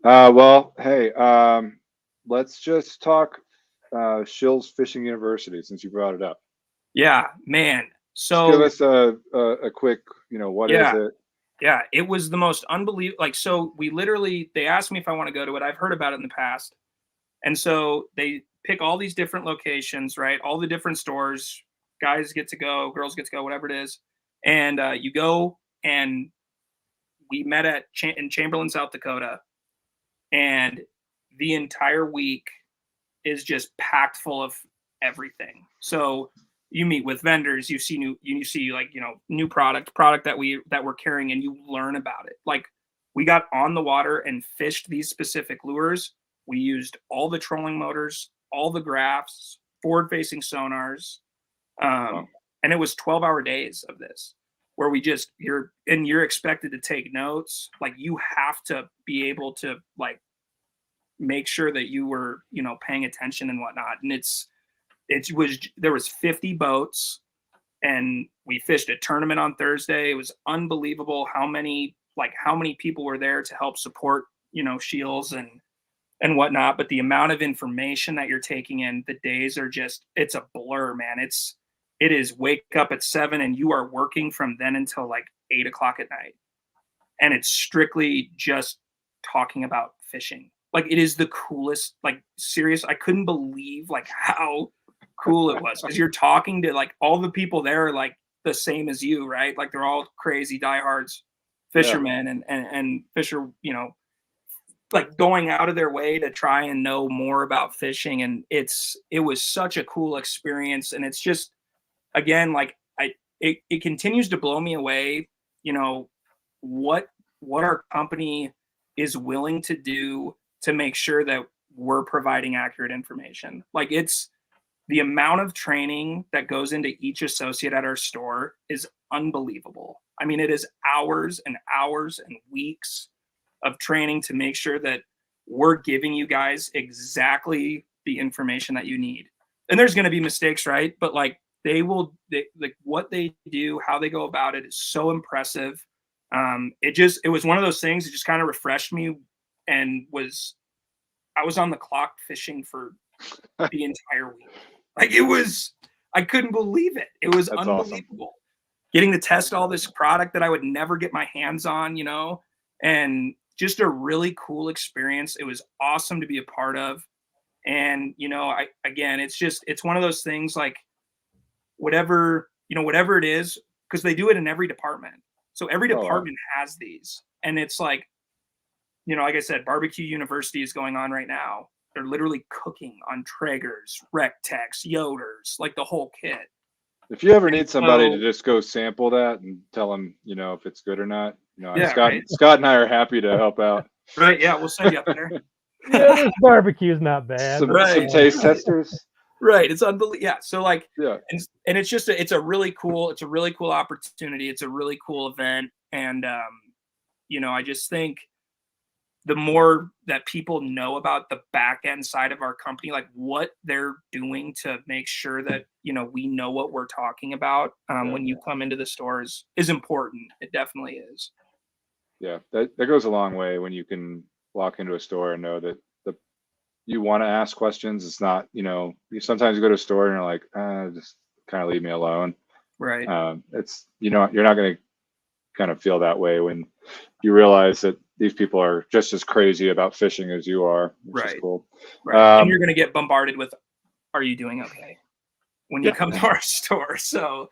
A: Well, hey, let's just talk Scheels Fishing University, since you brought it up.
C: Yeah, man. So
A: just give us a quick, what is it?
C: Yeah, it was the most unbelievable. Like, so they asked me if I want to go to it. I've heard about it in the past. And so they pick all these different locations, right? All the different stores, guys get to go, girls get to go, whatever it is. And you go, and we met in Chamberlain, South Dakota. And the entire week is just packed full of everything. So you meet with vendors, you see new product that we're carrying, and you learn about it. Like, we got on the water and fished these specific lures. We used all the trolling motors, all the graphs, forward-facing sonars, and it was 12-hour days of this, where you're expected to take notes. Like, you have to be able to make sure that you were paying attention and whatnot. And there was 50 boats, and we fished a tournament on Thursday. It was unbelievable how many people were there to help support Scheels and whatnot. But the amount of information that you're taking in, the days are it's a blur, man. It is wake up at 7 and you are working from then until 8 o'clock at night, and it's strictly just talking about fishing. Like, it is the coolest, serious. I couldn't believe how cool it was, because you're talking to all the people there are the same as you, right? Like, they're all crazy diehards fishermen, and fisher, going out of their way to try and know more about fishing. And it was such a cool experience. And it's just, again, it continues to blow me away, what our company is willing to do to make sure that we're providing accurate information. It's the amount of training that goes into each associate at our store is unbelievable. I mean, it is hours and hours and weeks of training to make sure that we're giving you guys exactly the information that you need. And there's going to be mistakes, right? But like like what they do, how they go about it is so impressive. It was one of those things that just kind of refreshed me, and I was on the clock fishing for the entire week. Like I couldn't believe it. It was
A: That's
C: unbelievable.
A: awesome.
C: Getting to test all this product that I would never get my hands on, and just a really cool experience. It was awesome to be a part of. And, it's one of those things like whatever it is, because they do it in every department. So every department has these. And it's like, like I said, Barbecue University is going on right now. They're literally cooking on Traegers, Rectex, Yoders, like the whole kit.
A: If you ever need somebody to just go sample that and tell them, if it's good or not, Scott and I are happy to help out.
C: Right. Yeah. We'll send you up there.
B: Yeah, this barbecue's not bad.
A: Some taste testers.
C: Right. It's unbelievable. Yeah. So like,
A: yeah.
C: And it's just, it's a really cool opportunity. It's a really cool event. And, I just think the more that people know about the back end side of our company, like what they're doing to make sure that, we know what we're talking about when you come into the stores is important. It definitely is.
A: Yeah. That goes a long way when you can walk into a store and know that you want to ask questions. It's not, sometimes you go to a store and you're like, just kind of leave me alone.
C: Right.
A: It's, you're not going to kind of feel that way when you realize that these people are just as crazy about fishing as you are, which is cool.
C: Right. And you're going to get bombarded with, are you doing okay? When you come to our store. So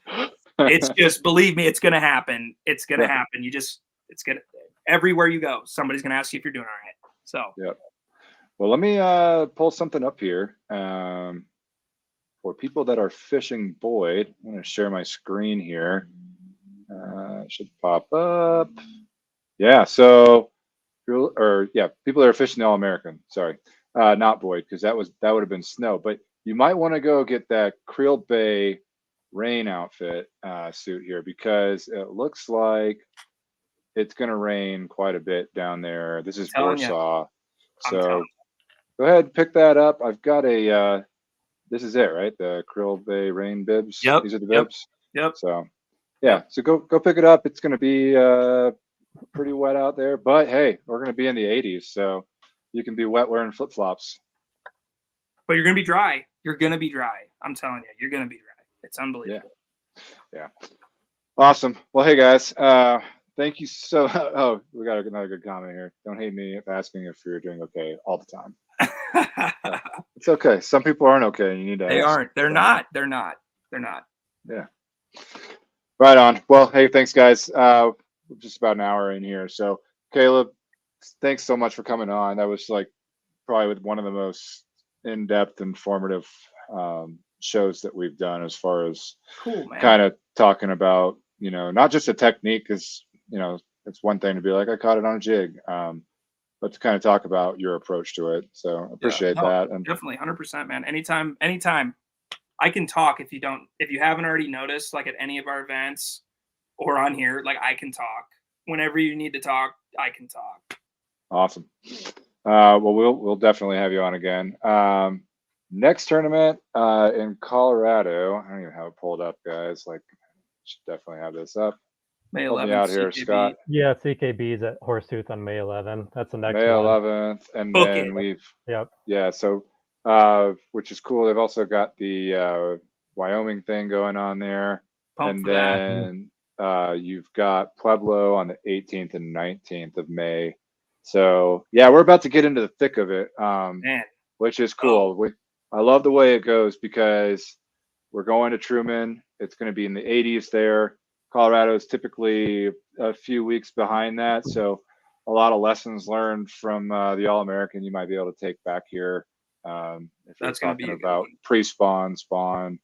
C: it's just, believe me, it's going to happen. It's going to happen. It's going to, everywhere you go, somebody's going to ask you if you're doing all right. So,
A: Well, let me pull something up here for people that are fishing Boyd. I'm going to share my screen here. It should pop up. Yeah. So, people that are fishing the All-American. Sorry, not Boyd, because that would have been snow. But you might want to go get that Creel Bay rain outfit suit here, because it looks like it's going to rain quite a bit down there. This is Warsaw. So go ahead, pick that up. I've got this is it, right? The Creel Bay rain bibs.
C: Yep.
A: These are the bibs.
C: Yep.
A: So, so go pick it up. It's going to be pretty wet out there, but hey, we're going to be in the 80s, so you can be wet wearing flip-flops.
C: But you're going to be dry. You're going to be dry. I'm telling you, you're going to be dry. It's unbelievable.
A: Yeah. Awesome. Well, hey guys, thank you so. Oh, we got another good comment here. Don't hate me for asking if you're doing okay all the time. It's okay. Some people aren't okay. You need to.
C: They aren't. They're not.
A: Yeah. Right on. Well, hey, thanks guys. Just about an hour in here. So, Kaleb, thanks so much for coming on. That was like probably one of the most in-depth, informative shows that we've done, as far as kind of talking about, not just a technique, because it's one thing to be like, I caught it on a jig, but to kind of talk about your approach to it. So appreciate that. And
C: definitely 100%, man. Anytime I can talk. If you haven't already noticed, like at any of our events or on here, like I can talk whenever you need to talk. I can talk.
A: Awesome. Well, we'll definitely have you on again. Next tournament in Colorado. I don't even have it pulled up, guys. Like, should definitely have this up.
C: May 11th.
A: Help me out here, Scott.
B: Yeah, CKB is at Horsetooth on May 11th. That's the next
A: May
B: one.
A: 11th, and then we've so which is cool. They've also got the Wyoming thing going on there, and then you've got Pueblo on the 18th and 19th of May. So yeah, we're about to get into the thick of it, which is cool. I love the way it goes, because we're going to Truman. It's going to be in the 80s there. Colorado is typically a few weeks behind that, so a lot of lessons learned from the All-American you might be able to take back here. If you're talking about pre-spawn, spawn,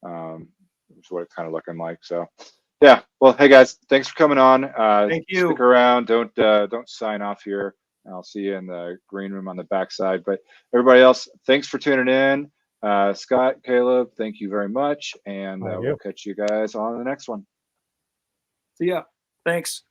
A: which is what it's kind of looking like. So yeah, well, hey guys, thanks for coming on.
C: Thank you.
A: Stick around. Don't sign off here. I'll see you in the green room on the backside. But everybody else, thanks for tuning in. Scott, Kaleb, thank you very much, and we'll catch you guys on the next one.
C: See ya. Thanks.